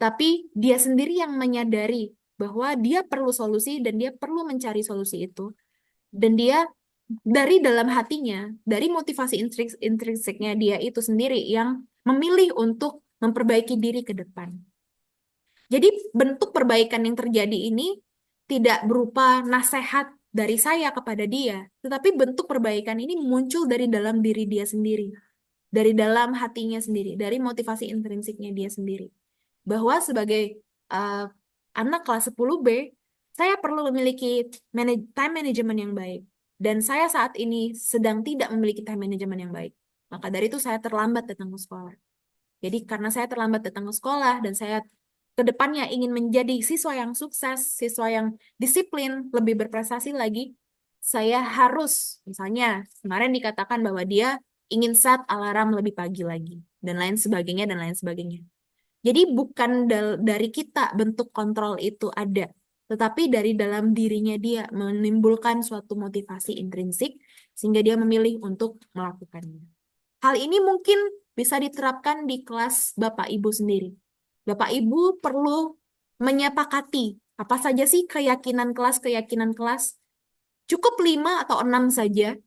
[SPEAKER 1] tapi dia sendiri yang menyadari bahwa dia perlu solusi dan dia perlu mencari solusi itu. Dan dia dari dalam hatinya, dari motivasi intrinsiknya dia itu sendiri yang memilih untuk memperbaiki diri ke depan. Jadi bentuk perbaikan yang terjadi ini tidak berupa nasihat dari saya kepada dia, tetapi bentuk perbaikan ini muncul dari dalam diri dia sendiri, dari dalam hatinya sendiri, dari motivasi intrinsiknya dia sendiri. Bahwa sebagai anak kelas 10B, Saya perlu memiliki time management yang baik. Dan saya saat ini sedang tidak memiliki time management yang baik. Maka dari itu saya terlambat datang ke sekolah. Jadi karena saya terlambat datang ke sekolah dan saya ke depannya ingin menjadi siswa yang sukses, siswa yang disiplin, lebih berprestasi lagi, saya harus, misalnya kemarin dikatakan bahwa dia ingin set alarm lebih pagi lagi, dan lain sebagainya, dan lain sebagainya. Jadi bukan dari kita bentuk kontrol itu ada, tetapi dari dalam dirinya dia menimbulkan suatu motivasi intrinsik, sehingga dia memilih untuk melakukannya. Hal ini mungkin bisa diterapkan di kelas Bapak Ibu sendiri. Bapak Ibu perlu menyepakati apa saja sih keyakinan kelas. Cukup 5 atau 6 saja.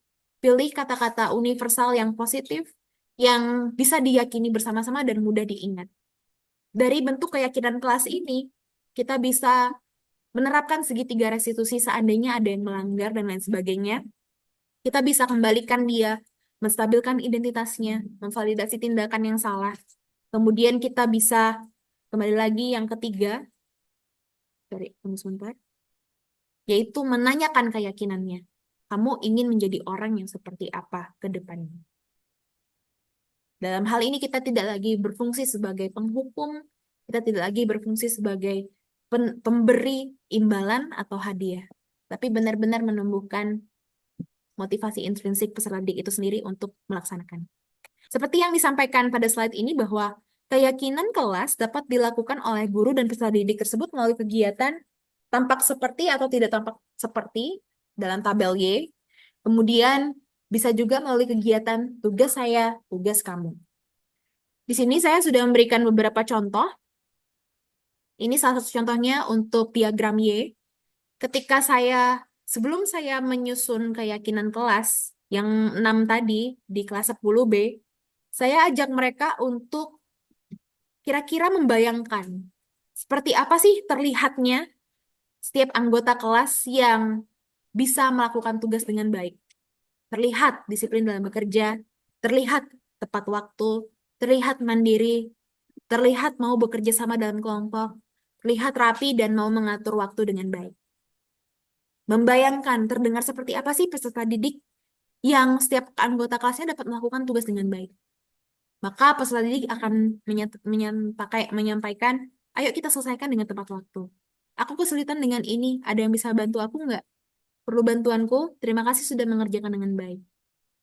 [SPEAKER 1] Pilih kata-kata universal yang positif, yang bisa diyakini bersama-sama dan mudah diingat. Dari bentuk keyakinan kelas ini, kita bisa menerapkan segitiga restitusi seandainya ada yang melanggar dan lain sebagainya. Kita bisa kembalikan dia, menstabilkan identitasnya, memvalidasi tindakan yang salah. Kemudian kita bisa kembali lagi yang ketiga, tunggu sebentar, yaitu menanyakan keyakinannya. Kamu ingin menjadi orang yang seperti apa ke depannya? Dalam hal ini kita tidak lagi berfungsi sebagai penghukum, kita tidak lagi berfungsi sebagai pemberi imbalan atau hadiah, tapi benar-benar menumbuhkan motivasi intrinsik peserta didik itu sendiri untuk melaksanakan. Seperti yang disampaikan pada slide ini bahwa keyakinan kelas dapat dilakukan oleh guru dan peserta didik tersebut melalui kegiatan tampak seperti atau tidak tampak seperti dalam tabel Y. Kemudian bisa juga melalui kegiatan tugas saya, tugas kamu. Di sini saya sudah memberikan beberapa contoh. Ini salah satu contohnya untuk diagram Y. Ketika sebelum saya menyusun keyakinan kelas yang 6 tadi di kelas 10B, saya ajak mereka untuk kira-kira membayangkan seperti apa sih terlihatnya setiap anggota kelas yang bisa melakukan tugas dengan baik. Terlihat disiplin dalam bekerja, terlihat tepat waktu, terlihat mandiri, terlihat mau bekerja sama dalam kelompok, terlihat rapi dan mau mengatur waktu dengan baik. Membayangkan terdengar seperti apa sih peserta didik yang setiap anggota kelasnya dapat melakukan tugas dengan baik. Maka peserta didik akan menyampaikan, ayo kita selesaikan dengan tepat waktu. Aku kesulitan dengan ini, ada yang bisa bantu aku nggak? Perlu bantuanku? Terima kasih sudah mengerjakan dengan baik.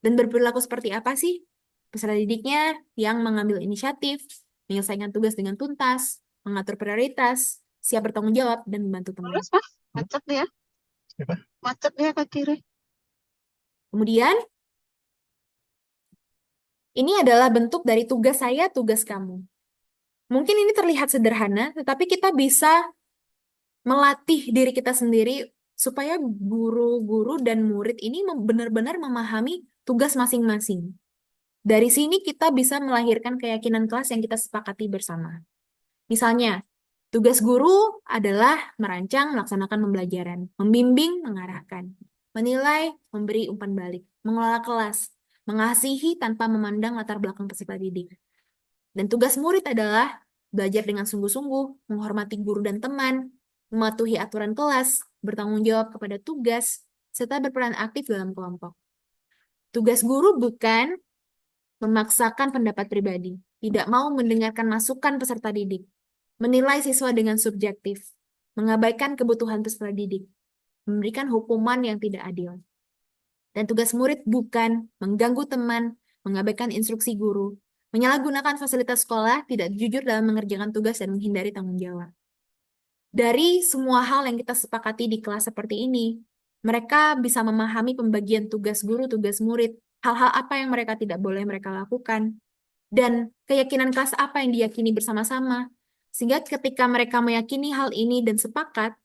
[SPEAKER 1] Dan berperilaku seperti apa sih peserta didiknya yang mengambil inisiatif, menyelesaikan tugas dengan tuntas, mengatur prioritas, siap bertanggung jawab, dan membantu teman.
[SPEAKER 2] Terus, Pak, macet ya? Macet ya ke kiri.
[SPEAKER 1] Kemudian, ini adalah bentuk dari tugas saya, tugas kamu. Mungkin ini terlihat sederhana, tetapi kita bisa melatih diri kita sendiri supaya guru-guru dan murid ini benar-benar memahami tugas masing-masing. Dari sini kita bisa melahirkan keyakinan kelas yang kita sepakati bersama. Misalnya, tugas guru adalah merancang, melaksanakan pembelajaran, membimbing, mengarahkan, menilai, memberi umpan balik, mengelola kelas, mengasihi tanpa memandang latar belakang peserta didik. Dan tugas murid adalah belajar dengan sungguh-sungguh, menghormati guru dan teman, mematuhi aturan kelas, bertanggung jawab kepada tugas, serta berperan aktif dalam kelompok. Tugas guru bukan memaksakan pendapat pribadi, tidak mau mendengarkan masukan peserta didik, menilai siswa dengan subjektif, mengabaikan kebutuhan peserta didik, memberikan hukuman yang tidak adil. Dan tugas murid bukan mengganggu teman, mengabaikan instruksi guru, menyalahgunakan fasilitas sekolah, tidak jujur dalam mengerjakan tugas, dan menghindari tanggung jawab. Dari semua hal yang kita sepakati di kelas seperti ini, mereka bisa memahami pembagian tugas guru, tugas murid, hal-hal apa yang mereka tidak boleh mereka lakukan, dan keyakinan kelas apa yang diyakini bersama-sama. Sehingga ketika mereka meyakini hal ini dan sepakat,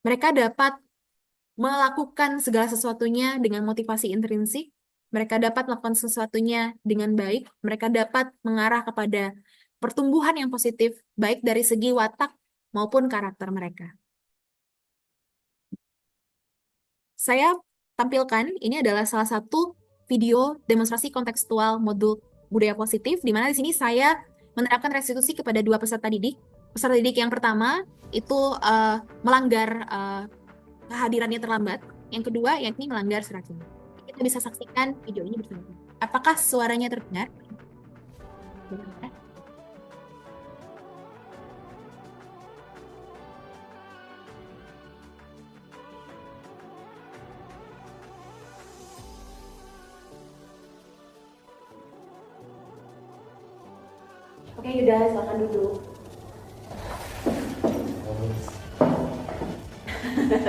[SPEAKER 1] mereka dapat melakukan segala sesuatunya dengan motivasi intrinsik, mereka dapat melakukan sesuatunya dengan baik, mereka dapat mengarah kepada pertumbuhan yang positif, baik dari segi watak maupun karakter mereka. Saya tampilkan, ini adalah salah satu video demonstrasi kontekstual modul budaya positif, di mana di sini saya menerapkan restitusi kepada 2 peserta didik. Peserta didik yang pertama itu melanggar kehadirannya terlambat. Yang kedua, yakni melanggar surat izin. Kita bisa saksikan video ini bersama. Apakah suaranya terdengar? Benar. Oke, Yuda, silakan duduk.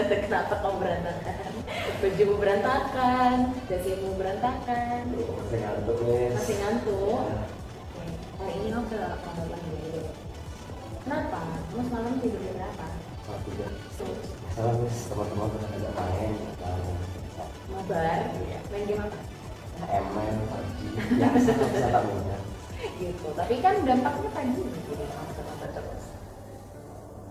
[SPEAKER 1] Kenapa kamu berantakan? Bajumu berantakan, dasimu berantakan.
[SPEAKER 3] Masih ngantuk, Miss.
[SPEAKER 1] Masih ngantuk? Oke. Hari ini kamu udah kamu lagi dulu. Kenapa? Kamu semalam tidur jam berapa?
[SPEAKER 3] Salah juga.
[SPEAKER 1] Tuh,
[SPEAKER 3] Salah, Miss. Teman-teman pernah ajak main.
[SPEAKER 1] mabar. Main game apa?
[SPEAKER 3] ML, PUBG. Ya, bisa tamunya.
[SPEAKER 1] Gitu. Tapi kan dampaknya pagi gitu deh kamu terlambat terus.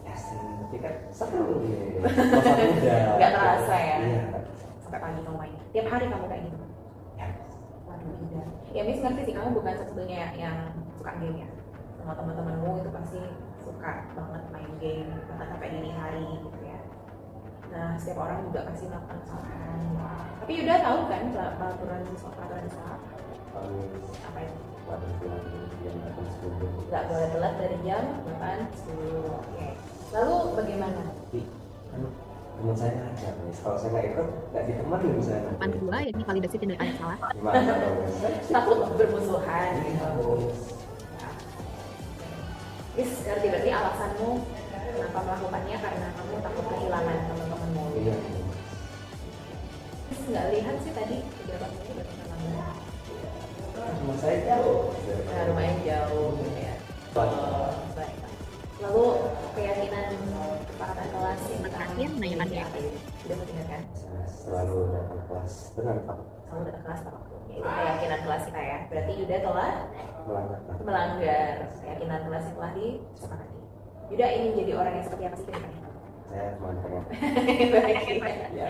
[SPEAKER 3] Ya sih, tapi kan seru nih. Masa muda.
[SPEAKER 1] Nggak terasa ya?
[SPEAKER 3] Iya.
[SPEAKER 1] Sampai pagi kamu main. Tiap hari kamu kayak gitu.
[SPEAKER 3] Ya,
[SPEAKER 1] Waduh, Ida. Ya, Miss ngerti sih kamu bukan satu-satunya yang suka game ya. Semua teman-temanmu itu pasti suka banget main game bahkan sampai dini hari gitu ya. Nah, setiap orang juga pasti melakukan kesalahan. Tapi Yuda tahu kan peraturan di sekolah
[SPEAKER 3] kalau
[SPEAKER 1] apa itu?
[SPEAKER 3] buat pulang jam 10.
[SPEAKER 1] Nggak boleh telat dari jam 8 10. Oke. Lalu bagaimana?
[SPEAKER 3] Tapi kan teman saya ngajak, Miss. Kalau saya nggak ikut, nggak ditemenin misalnya.
[SPEAKER 1] Tahapan kedua yakni validasi tindakan salah.
[SPEAKER 3] Gimana dong, Miss?
[SPEAKER 1] Takut bermusuhan gitu.
[SPEAKER 3] Iya.
[SPEAKER 1] Is, ngerti berarti alasanmu kenapa melakukannya karena kamu takut kehilangan teman-temanmu.
[SPEAKER 3] Iya.
[SPEAKER 1] Is, nggak lihat sih tadi beberapa menit udah terlambat.
[SPEAKER 3] Rumah saya jauh.
[SPEAKER 1] Nah, lumayan jauh gitu ya.
[SPEAKER 3] Baik.
[SPEAKER 1] Baik. Lalu keyakinan kepakatan kelas yang terakhir menanyakan ya, sudah mendengarkan
[SPEAKER 3] Selalu datang kelas dengan Pak.
[SPEAKER 1] selalu datang kelas tepat waktu. Ya, itu keyakinan kelas kita ya. Berarti Yuda telah
[SPEAKER 3] Melanggar.
[SPEAKER 1] melanggar keyakinan kelas yang telah disepakati. Yuda ingin jadi orang yang seperti apa sih kedepannya?
[SPEAKER 3] Saya cuma pengen.
[SPEAKER 1] Baik.
[SPEAKER 3] Ya.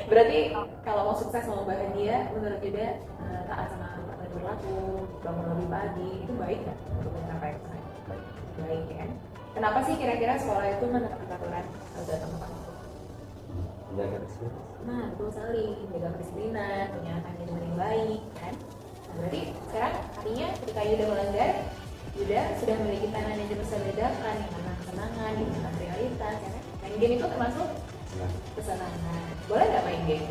[SPEAKER 1] Berarti kalau mau sukses mau bahagia, menurut Yuda taat sama aturan berlaku, bangun lebih pagi, itu baik nggak untuk mencapai kesana?
[SPEAKER 3] Baik.
[SPEAKER 1] Baik ya. Kenapa sih kira-kira sekolah itu menetapkan peraturan harus datang tepat waktu?
[SPEAKER 3] Menjaga disiplin.
[SPEAKER 1] Nah, betul sekali, menjaga kedisiplinan, punya manajemen yang baik, kan? Nah, berarti sekarang artinya ketika Yuda melanggar, Yuda sudah memiliki manajemen bisa bedakan yang mana kesenangan, yang mana prioritas, ya kan? Main game itu termasuk
[SPEAKER 3] Nah,
[SPEAKER 1] kesenangan. Boleh nggak main game?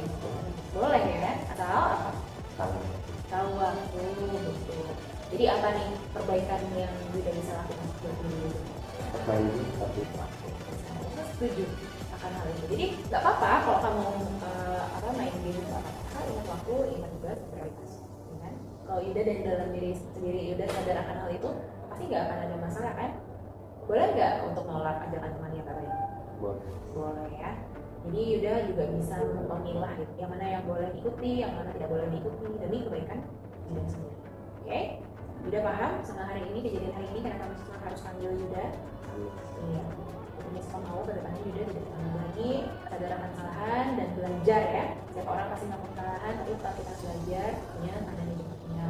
[SPEAKER 1] Boleh ya kan? Asal apa?
[SPEAKER 3] kalau
[SPEAKER 1] Tahu waktu, betul. Jadi apa nih perbaikan yang Yuda bisa lakukan buat diri?
[SPEAKER 3] main di tapi
[SPEAKER 1] Saya setuju akan hal itu. Jadi nggak apa-apa kalau kamu main game itu apa-apa, ingat waktu, ingat tugas, prioritas. Ya kan? Kalau Yuda dari dalam diri sendiri Yuda sadar akan hal itu, pasti nggak akan ada masalah kan? Boleh nggak untuk menolak ajakan teman yang lain?
[SPEAKER 3] boleh.
[SPEAKER 1] Boleh ya. Jadi Yuda juga bisa memilah gitu, yang mana yang boleh diikuti, yang mana tidak boleh diikuti demi kebaikan Yuda sendiri. Oke? Yuda paham sama hari ini, kejadian hari ini karena kamu semua harus panggil Yuda. Iya. Jadi semua mau ke depannya Yuda tidak dipanggil lagi, sadar akan kesalahan dan belajar ya. Setiap orang pasti melakukan kesalahan, tapi tetap kita harus belajar, punya manajemennya,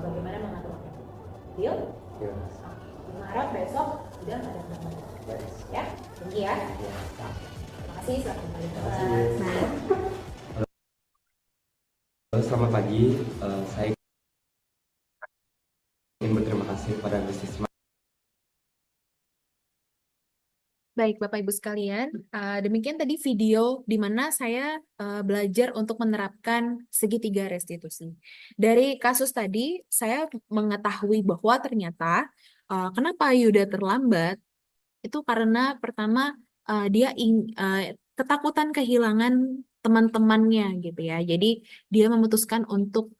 [SPEAKER 1] bagaimana mengatur waktu. Deal?
[SPEAKER 3] Ya.
[SPEAKER 1] Oke. Harap besok Yuda ada tambah.
[SPEAKER 3] Baik.
[SPEAKER 1] Ya, tinggi ya.
[SPEAKER 3] Ya.
[SPEAKER 1] Terima kasih, selamat kembali ke
[SPEAKER 3] Terima
[SPEAKER 1] kelas.
[SPEAKER 3] kasih.
[SPEAKER 1] Nah,
[SPEAKER 3] Selamat pagi. Saya ingin berterima kasih kepada Miss Isma.
[SPEAKER 1] baik, Bapak Ibu sekalian, demikian tadi video di mana saya belajar untuk menerapkan segitiga restitusi. Dari kasus tadi, saya mengetahui bahwa ternyata kenapa Yuda terlambat, itu karena pertama dia ketakutan kehilangan teman-temannya gitu ya. Jadi dia memutuskan untuk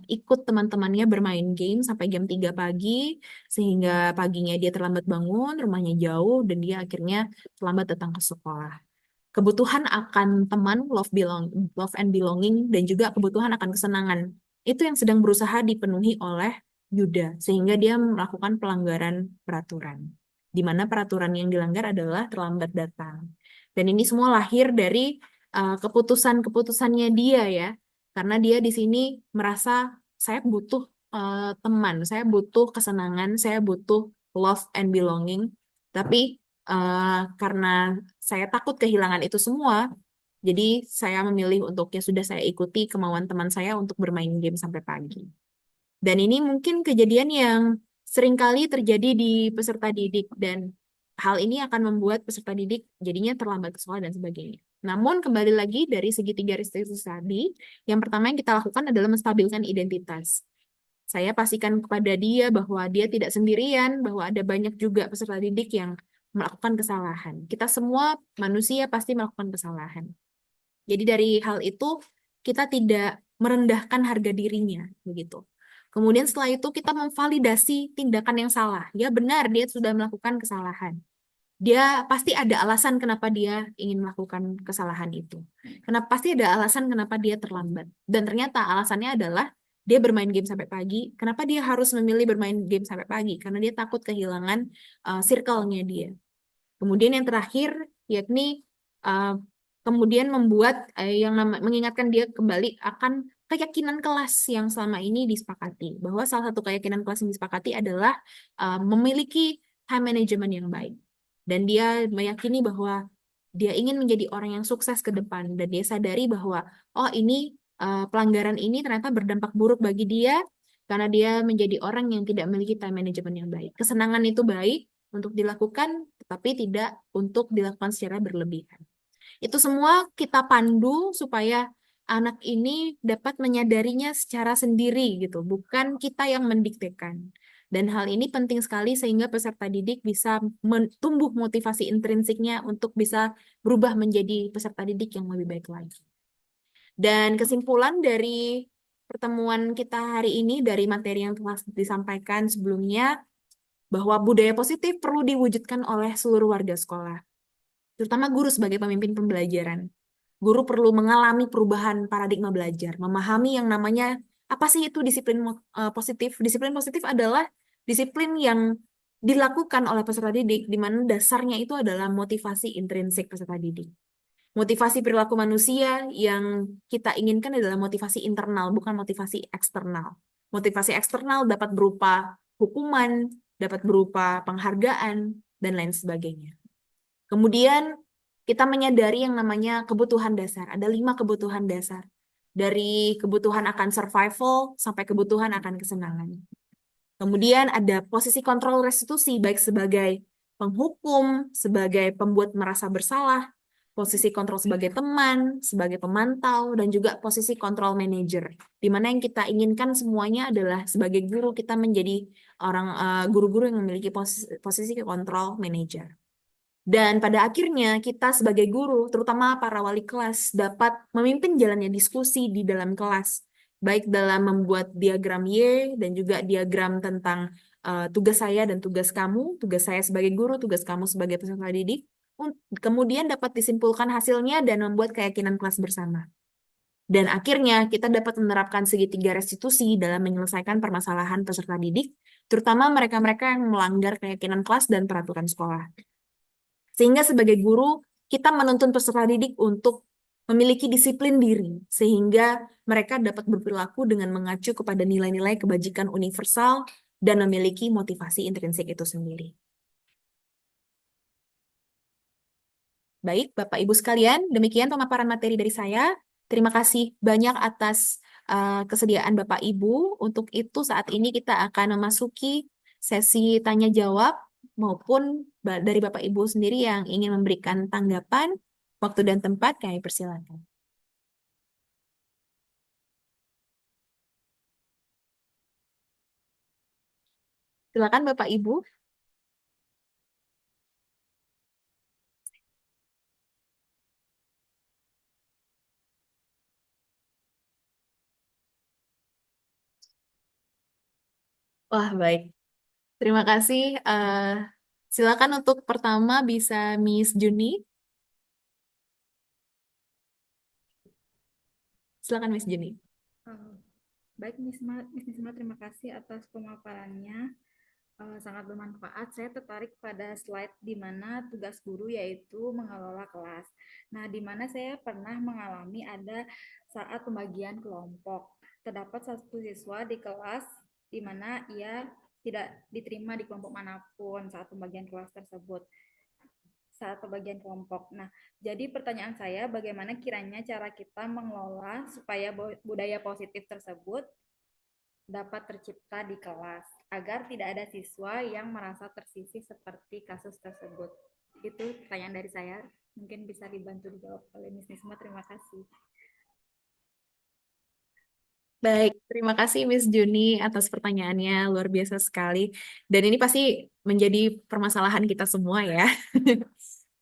[SPEAKER 1] ikut teman-temannya bermain game sampai jam 3 pagi sehingga paginya dia terlambat bangun, rumahnya jauh dan dia akhirnya terlambat datang ke sekolah. Kebutuhan akan teman, love and belonging dan juga kebutuhan akan kesenangan itu yang sedang berusaha dipenuhi oleh Yuda sehingga dia melakukan pelanggaran peraturan di mana peraturan yang dilanggar adalah terlambat datang. Dan ini semua lahir dari keputusan-keputusannya dia ya, karena dia di sini merasa saya butuh teman, saya butuh kesenangan, saya butuh love and belonging, Tapi karena saya takut kehilangan itu semua, jadi saya memilih untuk ya sudah saya ikuti kemauan teman saya untuk bermain game sampai pagi. Dan ini mungkin kejadian yang seringkali terjadi di peserta didik dan hal ini akan membuat peserta didik jadinya terlambat ke sekolah dan sebagainya. Namun kembali lagi dari segi tiga restriksi tadi, yang pertama yang kita lakukan adalah menstabilkan identitas. Saya pastikan kepada dia bahwa dia tidak sendirian, bahwa ada banyak juga peserta didik yang melakukan kesalahan. Kita semua manusia pasti melakukan kesalahan. Jadi dari hal itu kita tidak merendahkan harga dirinya, begitu. Kemudian setelah itu kita memvalidasi tindakan yang salah. Ya benar, dia sudah melakukan kesalahan. Dia pasti ada alasan kenapa dia ingin melakukan kesalahan itu. Kenapa pasti ada alasan kenapa dia terlambat. Dan ternyata alasannya adalah dia bermain game sampai pagi. Kenapa dia harus memilih bermain game sampai pagi? Karena dia takut kehilangan circle-nya dia. Kemudian yang terakhir yakni uh, kemudian membuat mengingatkan dia kembali akan keyakinan kelas yang selama ini disepakati. Bahwa salah satu keyakinan kelas yang disepakati adalah memiliki time management yang baik. Dan dia meyakini bahwa dia ingin menjadi orang yang sukses ke depan dan dia sadari bahwa oh ini pelanggaran ini ternyata berdampak buruk bagi dia karena dia menjadi orang yang tidak memiliki time management yang baik. Kesenangan itu baik untuk dilakukan, tetapi tidak untuk dilakukan secara berlebihan. Itu semua kita pandu supaya anak ini dapat menyadarinya secara sendiri gitu, bukan kita yang mendiktekan. Dan hal ini penting sekali sehingga peserta didik bisa tumbuh motivasi intrinsiknya untuk bisa berubah menjadi peserta didik yang lebih baik lagi. Dan kesimpulan dari pertemuan kita hari ini dari materi yang telah disampaikan sebelumnya, bahwa budaya positif perlu diwujudkan oleh seluruh warga sekolah, terutama guru sebagai pemimpin pembelajaran. Guru perlu mengalami perubahan paradigma belajar, memahami yang namanya apa sih itu disiplin positif. Disiplin positif adalah disiplin yang dilakukan oleh peserta didik, di mana dasarnya itu adalah motivasi intrinsik peserta didik. Motivasi perilaku manusia yang kita inginkan adalah motivasi internal, bukan motivasi eksternal. Motivasi eksternal dapat berupa hukuman, dapat berupa penghargaan, dan lain sebagainya. Kemudian kita menyadari yang namanya kebutuhan dasar. Ada 5 kebutuhan dasar. Dari kebutuhan akan survival sampai kebutuhan akan kesenangan. Kemudian ada posisi kontrol restitusi, baik sebagai penghukum, sebagai pembuat merasa bersalah, posisi kontrol sebagai teman, sebagai pemantau, dan juga posisi kontrol manager. Di mana yang kita inginkan semuanya adalah sebagai guru kita menjadi orang guru-guru yang memiliki posisi kontrol manager. Dan pada akhirnya kita sebagai guru, terutama para wali kelas, dapat memimpin jalannya diskusi di dalam kelas, baik dalam membuat diagram Y dan juga diagram tentang tugas saya dan tugas kamu, tugas saya sebagai guru, tugas kamu sebagai peserta didik, kemudian dapat disimpulkan hasilnya dan membuat keyakinan kelas bersama. Dan akhirnya kita dapat menerapkan segitiga restitusi dalam menyelesaikan permasalahan peserta didik, terutama mereka-mereka yang melanggar keyakinan kelas dan peraturan sekolah. Sehingga sebagai guru, kita menuntun peserta didik untuk memiliki disiplin diri, sehingga mereka dapat berperilaku dengan mengacu kepada nilai-nilai kebajikan universal dan memiliki motivasi intrinsik itu sendiri. Baik, Bapak Ibu sekalian, demikian pemaparan materi dari saya. Terima kasih banyak atas kesediaan Bapak Ibu. Untuk itu saat ini kita akan memasuki sesi tanya jawab maupun dari Bapak Ibu sendiri yang ingin memberikan tanggapan, waktu dan tempat kami persilakan. Silakan Bapak Ibu. Wah, baik. Terima kasih. Silakan untuk pertama bisa Miss Juni. Silakan Miss Juni.
[SPEAKER 4] Baik, Miss Nisma, terima kasih atas pemaparannya. Sangat bermanfaat. Saya tertarik pada slide di mana tugas guru yaitu mengelola kelas. Nah, di mana saya pernah mengalami ada saat pembagian kelompok. Terdapat satu siswa di kelas di mana ia tidak diterima di kelompok manapun saat pembagian kelas tersebut, saat pembagian kelompok. Nah, jadi pertanyaan saya, bagaimana kiranya cara kita mengelola supaya budaya positif tersebut dapat tercipta di kelas, agar tidak ada siswa yang merasa tersisih seperti kasus tersebut. Itu pertanyaan dari saya. Mungkin bisa dibantu dijawab oleh Miss Nisma. Terima kasih.
[SPEAKER 1] Baik, terima kasih Miss Juni atas pertanyaannya, luar biasa sekali. Dan ini pasti menjadi permasalahan kita semua ya,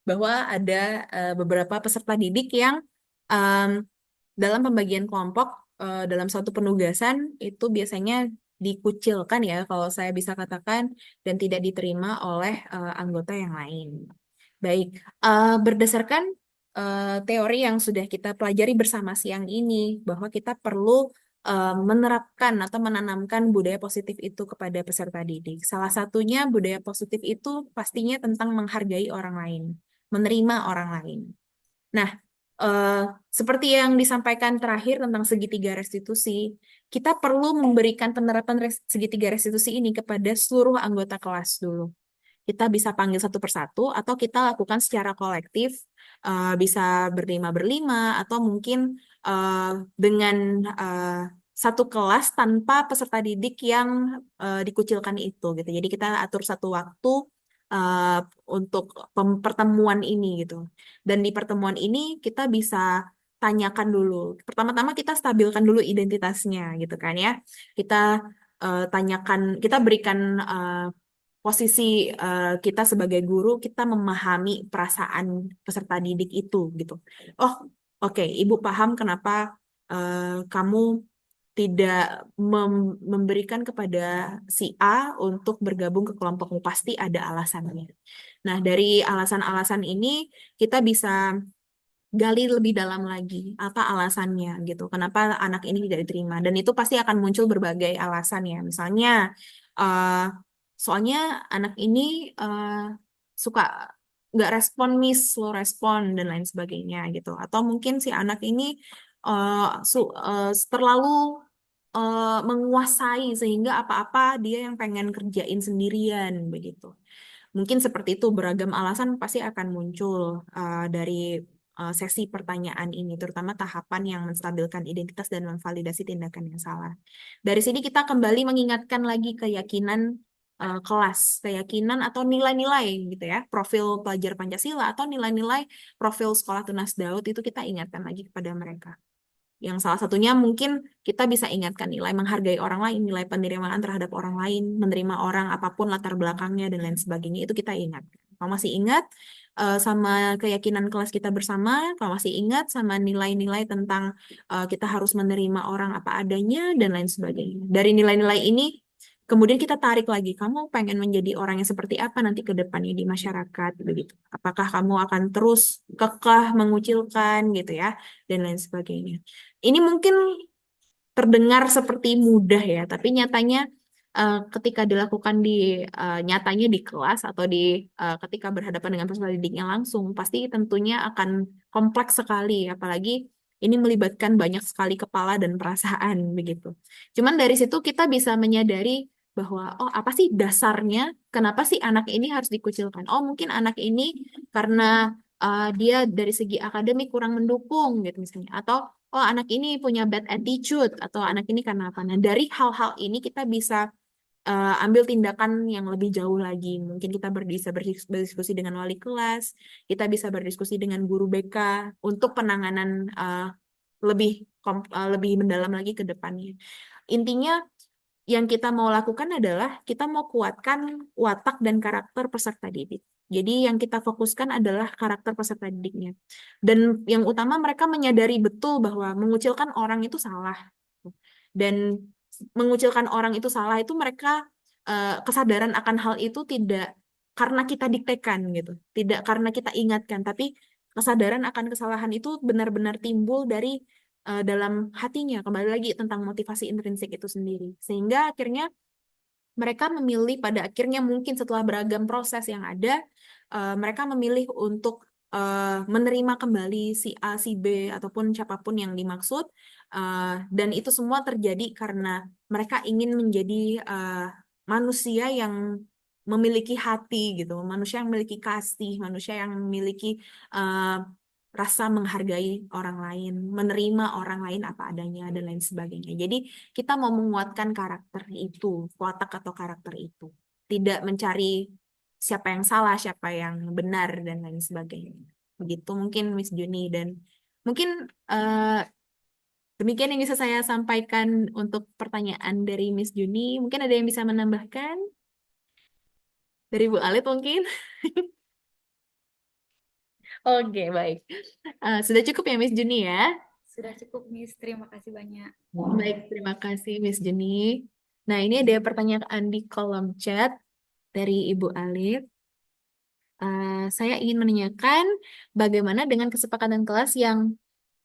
[SPEAKER 1] bahwa ada beberapa peserta didik yang em, dalam pembagian kelompok, dalam suatu penugasan itu biasanya dikucilkan ya, kalau saya bisa katakan, dan tidak diterima oleh anggota yang lain. Baik, berdasarkan teori yang sudah kita pelajari bersama siang ini, bahwa kita perlu menerapkan atau menanamkan budaya positif itu kepada peserta didik. Salah satunya budaya positif itu pastinya tentang menghargai orang lain, menerima orang lain. Nah, eh, seperti yang disampaikan terakhir tentang segitiga restitusi, kita perlu memberikan penerapan segitiga restitusi ini kepada seluruh anggota kelas dulu. Kita bisa panggil satu persatu atau kita lakukan secara kolektif, bisa berlima-berlima atau mungkin dengan satu kelas tanpa peserta didik yang dikucilkan itu gitu. Jadi kita atur satu waktu uh, untuk pertemuan ini gitu. Dan di pertemuan ini kita bisa tanyakan dulu. Pertama-tama kita stabilkan dulu identitasnya gitu kan ya. Kita tanyakan, kita berikan posisi kita sebagai guru, kita memahami perasaan peserta didik itu gitu. Oh, oke, Ibu paham kenapa kamu tidak memberikan kepada si A untuk bergabung ke kelompokmu, pasti ada alasannya. Nah, dari alasan-alasan ini kita bisa gali lebih dalam lagi apa alasannya gitu. Kenapa anak ini tidak diterima? Dan itu pasti akan muncul berbagai alasan ya. Misalnya eh, soalnya anak ini suka nggak respon miss, slow respon dan lain sebagainya gitu. Atau mungkin si anak ini terlalu menguasai sehingga apa-apa dia yang pengen kerjain sendirian begitu. Mungkin seperti itu, beragam alasan pasti akan muncul dari sesi pertanyaan ini, terutama tahapan yang menstabilkan identitas dan memvalidasi tindakan yang salah. Dari sini kita kembali mengingatkan lagi keyakinan kelas, keyakinan atau nilai-nilai gitu ya, profil pelajar Pancasila atau nilai-nilai profil Sekolah Tunas Daud itu kita ingatkan lagi kepada mereka. Yang salah satunya mungkin kita bisa ingatkan nilai menghargai orang lain, nilai penerimaan terhadap orang lain, menerima orang apapun latar belakangnya dan lain sebagainya, itu kita ingat. Kalau masih ingat sama keyakinan kelas kita bersama, kalau masih ingat sama nilai-nilai tentang kita harus menerima orang apa adanya dan lain sebagainya. Dari nilai-nilai ini, kemudian kita tarik lagi, kamu pengen menjadi orang yang seperti apa nanti ke depannya di masyarakat, begitu. Apakah kamu akan terus kekeh mengucilkan gitu ya, dan lain sebagainya. Ini mungkin terdengar seperti mudah ya, tapi nyatanya ketika dilakukan nyatanya di kelas atau ketika berhadapan dengan peserta didiknya langsung, pasti tentunya akan kompleks sekali, apalagi ini melibatkan banyak sekali kepala dan perasaan begitu. Cuman dari situ kita bisa menyadari bahwa oh apa sih dasarnya, kenapa sih anak ini harus dikucilkan? Oh mungkin anak ini karena dia dari segi akademik kurang mendukung gitu misalnya, atau oh anak ini punya bad attitude atau anak ini karena apa. Nah, dari hal-hal ini kita bisa ambil tindakan yang lebih jauh lagi. Mungkin kita bisa berdiskusi dengan wali kelas, kita bisa berdiskusi dengan guru BK untuk penanganan lebih mendalam lagi ke depannya. Intinya yang kita mau lakukan adalah kita mau kuatkan watak dan karakter peserta didik. Jadi yang kita fokuskan adalah karakter peserta didiknya. Dan yang utama mereka menyadari betul bahwa mengucilkan orang itu salah. Dan mengucilkan orang itu salah itu mereka kesadaran akan hal itu tidak karena kita diktekan gitu. Tidak karena kita ingatkan, tapi kesadaran akan kesalahan itu benar-benar timbul dari dalam hatinya. Kembali lagi tentang motivasi intrinsik itu sendiri. Sehingga akhirnya mereka memilih pada akhirnya mungkin setelah beragam proses yang ada, mereka memilih untuk menerima kembali si A, si B, ataupun siapapun yang dimaksud. Dan itu semua terjadi karena mereka ingin menjadi manusia yang memiliki hati gitu, manusia yang memiliki kasih, manusia yang memiliki eh, rasa menghargai orang lain, menerima orang lain apa adanya dan lain sebagainya. Jadi kita mau menguatkan karakter itu, watak atau karakter itu, tidak mencari siapa yang salah, siapa yang benar dan lain sebagainya. Begitu mungkin Miss Juni dan mungkin demikian yang bisa saya sampaikan untuk pertanyaan dari Miss Juni. Mungkin ada yang bisa menambahkan dari Bu Alit mungkin? Oke, baik. Sudah cukup ya Miss Juni ya?
[SPEAKER 4] Sudah cukup, Miss. Terima kasih banyak.
[SPEAKER 1] Baik, terima kasih Miss Juni. Nah, ini ada pertanyaan di kolom chat dari Ibu Alit. Saya ingin menanyakan bagaimana dengan kesepakatan kelas yang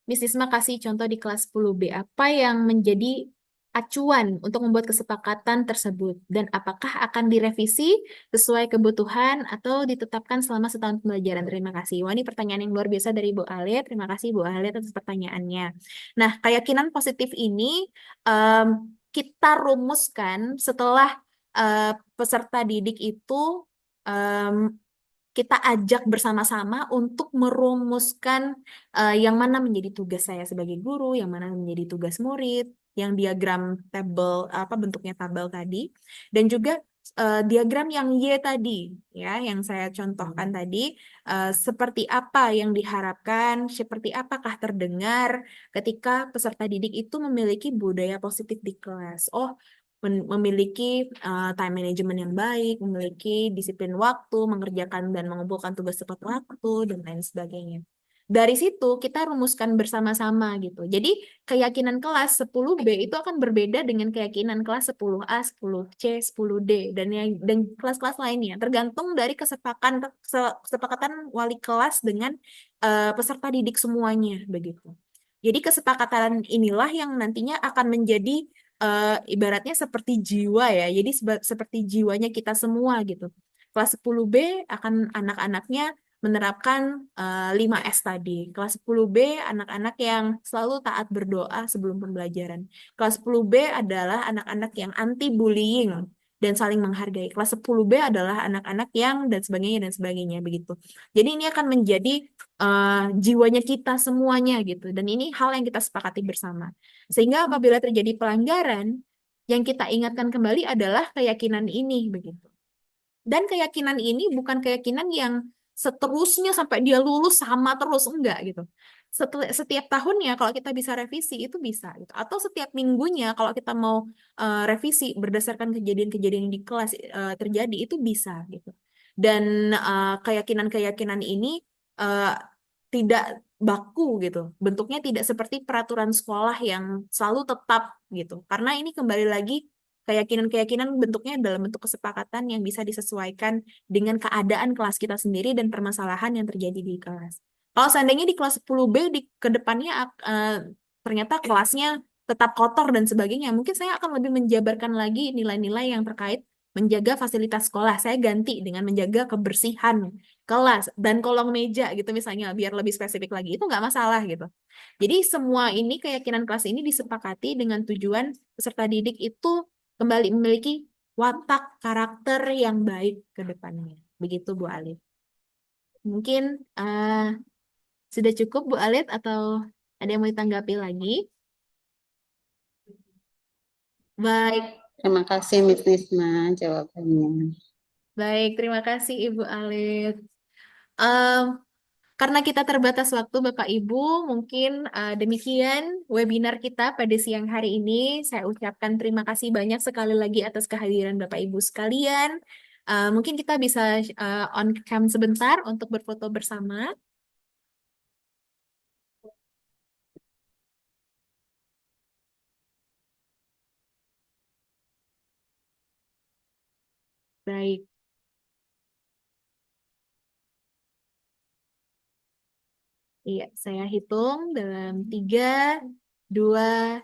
[SPEAKER 1] Miss Isma kasih contoh di kelas 10B. Apa yang menjadi acuan untuk membuat kesepakatan tersebut? Dan apakah akan direvisi sesuai kebutuhan atau ditetapkan selama setahun pembelajaran? Terima kasih. Wah, ini pertanyaan yang luar biasa dari Bu Alit. Terima kasih Bu Alit atas pertanyaannya. Nah, keyakinan positif ini em, kita rumuskan setelah peserta didik itu em, kita ajak bersama-sama untuk merumuskan yang mana menjadi tugas saya sebagai guru, yang mana menjadi tugas murid, yang diagram tabel apa bentuknya tabel tadi, dan juga diagram yang Y tadi, ya, yang saya contohkan tadi, seperti apa yang diharapkan, seperti apakah terdengar ketika peserta didik itu memiliki budaya positif di kelas. Oh, memiliki time management yang baik, memiliki disiplin waktu, mengerjakan dan mengumpulkan tugas tepat waktu, dan lain sebagainya. Dari situ kita rumuskan bersama-sama gitu. Jadi keyakinan kelas 10B itu akan berbeda dengan keyakinan kelas 10A, 10C, 10D dan kelas-kelas lainnya. Tergantung dari kesepakatan wali kelas dengan peserta didik semuanya begitu. Jadi kesepakatan inilah yang nantinya akan menjadi ibaratnya seperti jiwa ya. Jadi seperti jiwanya kita semua gitu. Kelas 10B akan anak-anaknya menerapkan 5S tadi. Kelas 10B anak-anak yang selalu taat berdoa sebelum pembelajaran. Kelas 10B adalah anak-anak yang anti bullying dan saling menghargai. Kelas 10B adalah anak-anak yang dan sebagainya begitu. Jadi ini akan menjadi jiwanya kita semuanya gitu. Dan ini hal yang kita sepakati bersama. Sehingga apabila terjadi pelanggaran, yang kita ingatkan kembali adalah keyakinan ini begitu. Dan keyakinan ini bukan keyakinan yang seterusnya sampai dia lulus sama terus, enggak gitu. Setiap tahunnya kalau kita bisa revisi itu bisa gitu. Atau setiap minggunya kalau kita mau revisi berdasarkan kejadian-kejadian yang di kelas terjadi itu bisa gitu. Dan keyakinan-keyakinan ini eh, tidak baku gitu. Bentuknya tidak seperti peraturan sekolah yang selalu tetap gitu. Karena ini kembali lagi keyakinan-keyakinan bentuknya dalam bentuk kesepakatan yang bisa disesuaikan dengan keadaan kelas kita sendiri dan permasalahan yang terjadi di kelas. Kalau seandainya di kelas 10B di kedepannya ternyata kelasnya tetap kotor dan sebagainya, mungkin saya akan lebih menjabarkan lagi nilai-nilai yang terkait menjaga fasilitas sekolah. Saya ganti dengan menjaga kebersihan kelas dan kolong meja gitu misalnya biar lebih spesifik lagi. Itu nggak masalah gitu. Jadi semua ini keyakinan kelas ini disepakati dengan tujuan peserta didik itu kembali memiliki watak karakter yang baik ke depannya. Begitu Bu Alif. Mungkin sudah cukup Bu Alif atau ada yang mau ditanggapi lagi? Baik,
[SPEAKER 2] Terima kasih Miss Nisma jawabannya.
[SPEAKER 1] baik. Terima kasih Ibu Alif. Em, karena kita terbatas waktu Bapak Ibu, mungkin demikian webinar kita pada siang hari ini. Saya ucapkan terima kasih banyak sekali lagi atas kehadiran Bapak Ibu sekalian. Mungkin kita bisa on cam sebentar untuk berfoto bersama. Baik, iya, saya hitung dalam 3, 2,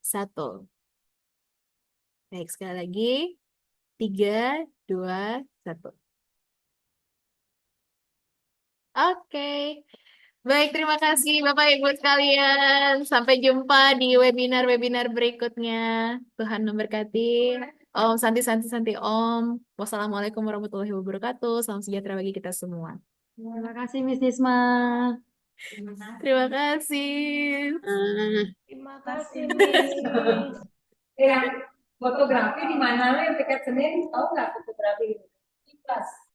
[SPEAKER 1] 1. Baik, sekali lagi. 3, 2, 1. Oke. Baik, terima kasih Bapak Ibu sekalian. Sampai jumpa di webinar-webinar berikutnya. Tuhan memberkati. Om Santi Santi Santi Om. Wassalamualaikum warahmatullahi wabarakatuh. Salam sejahtera bagi kita semua.
[SPEAKER 5] Terima kasih Miss Nisma.
[SPEAKER 1] Terima kasih.
[SPEAKER 2] Ah,
[SPEAKER 6] Terima kasih, Miss.
[SPEAKER 5] Yang fotografi di mana lo yang tiket Senin tahu nggak fotografi di kelas?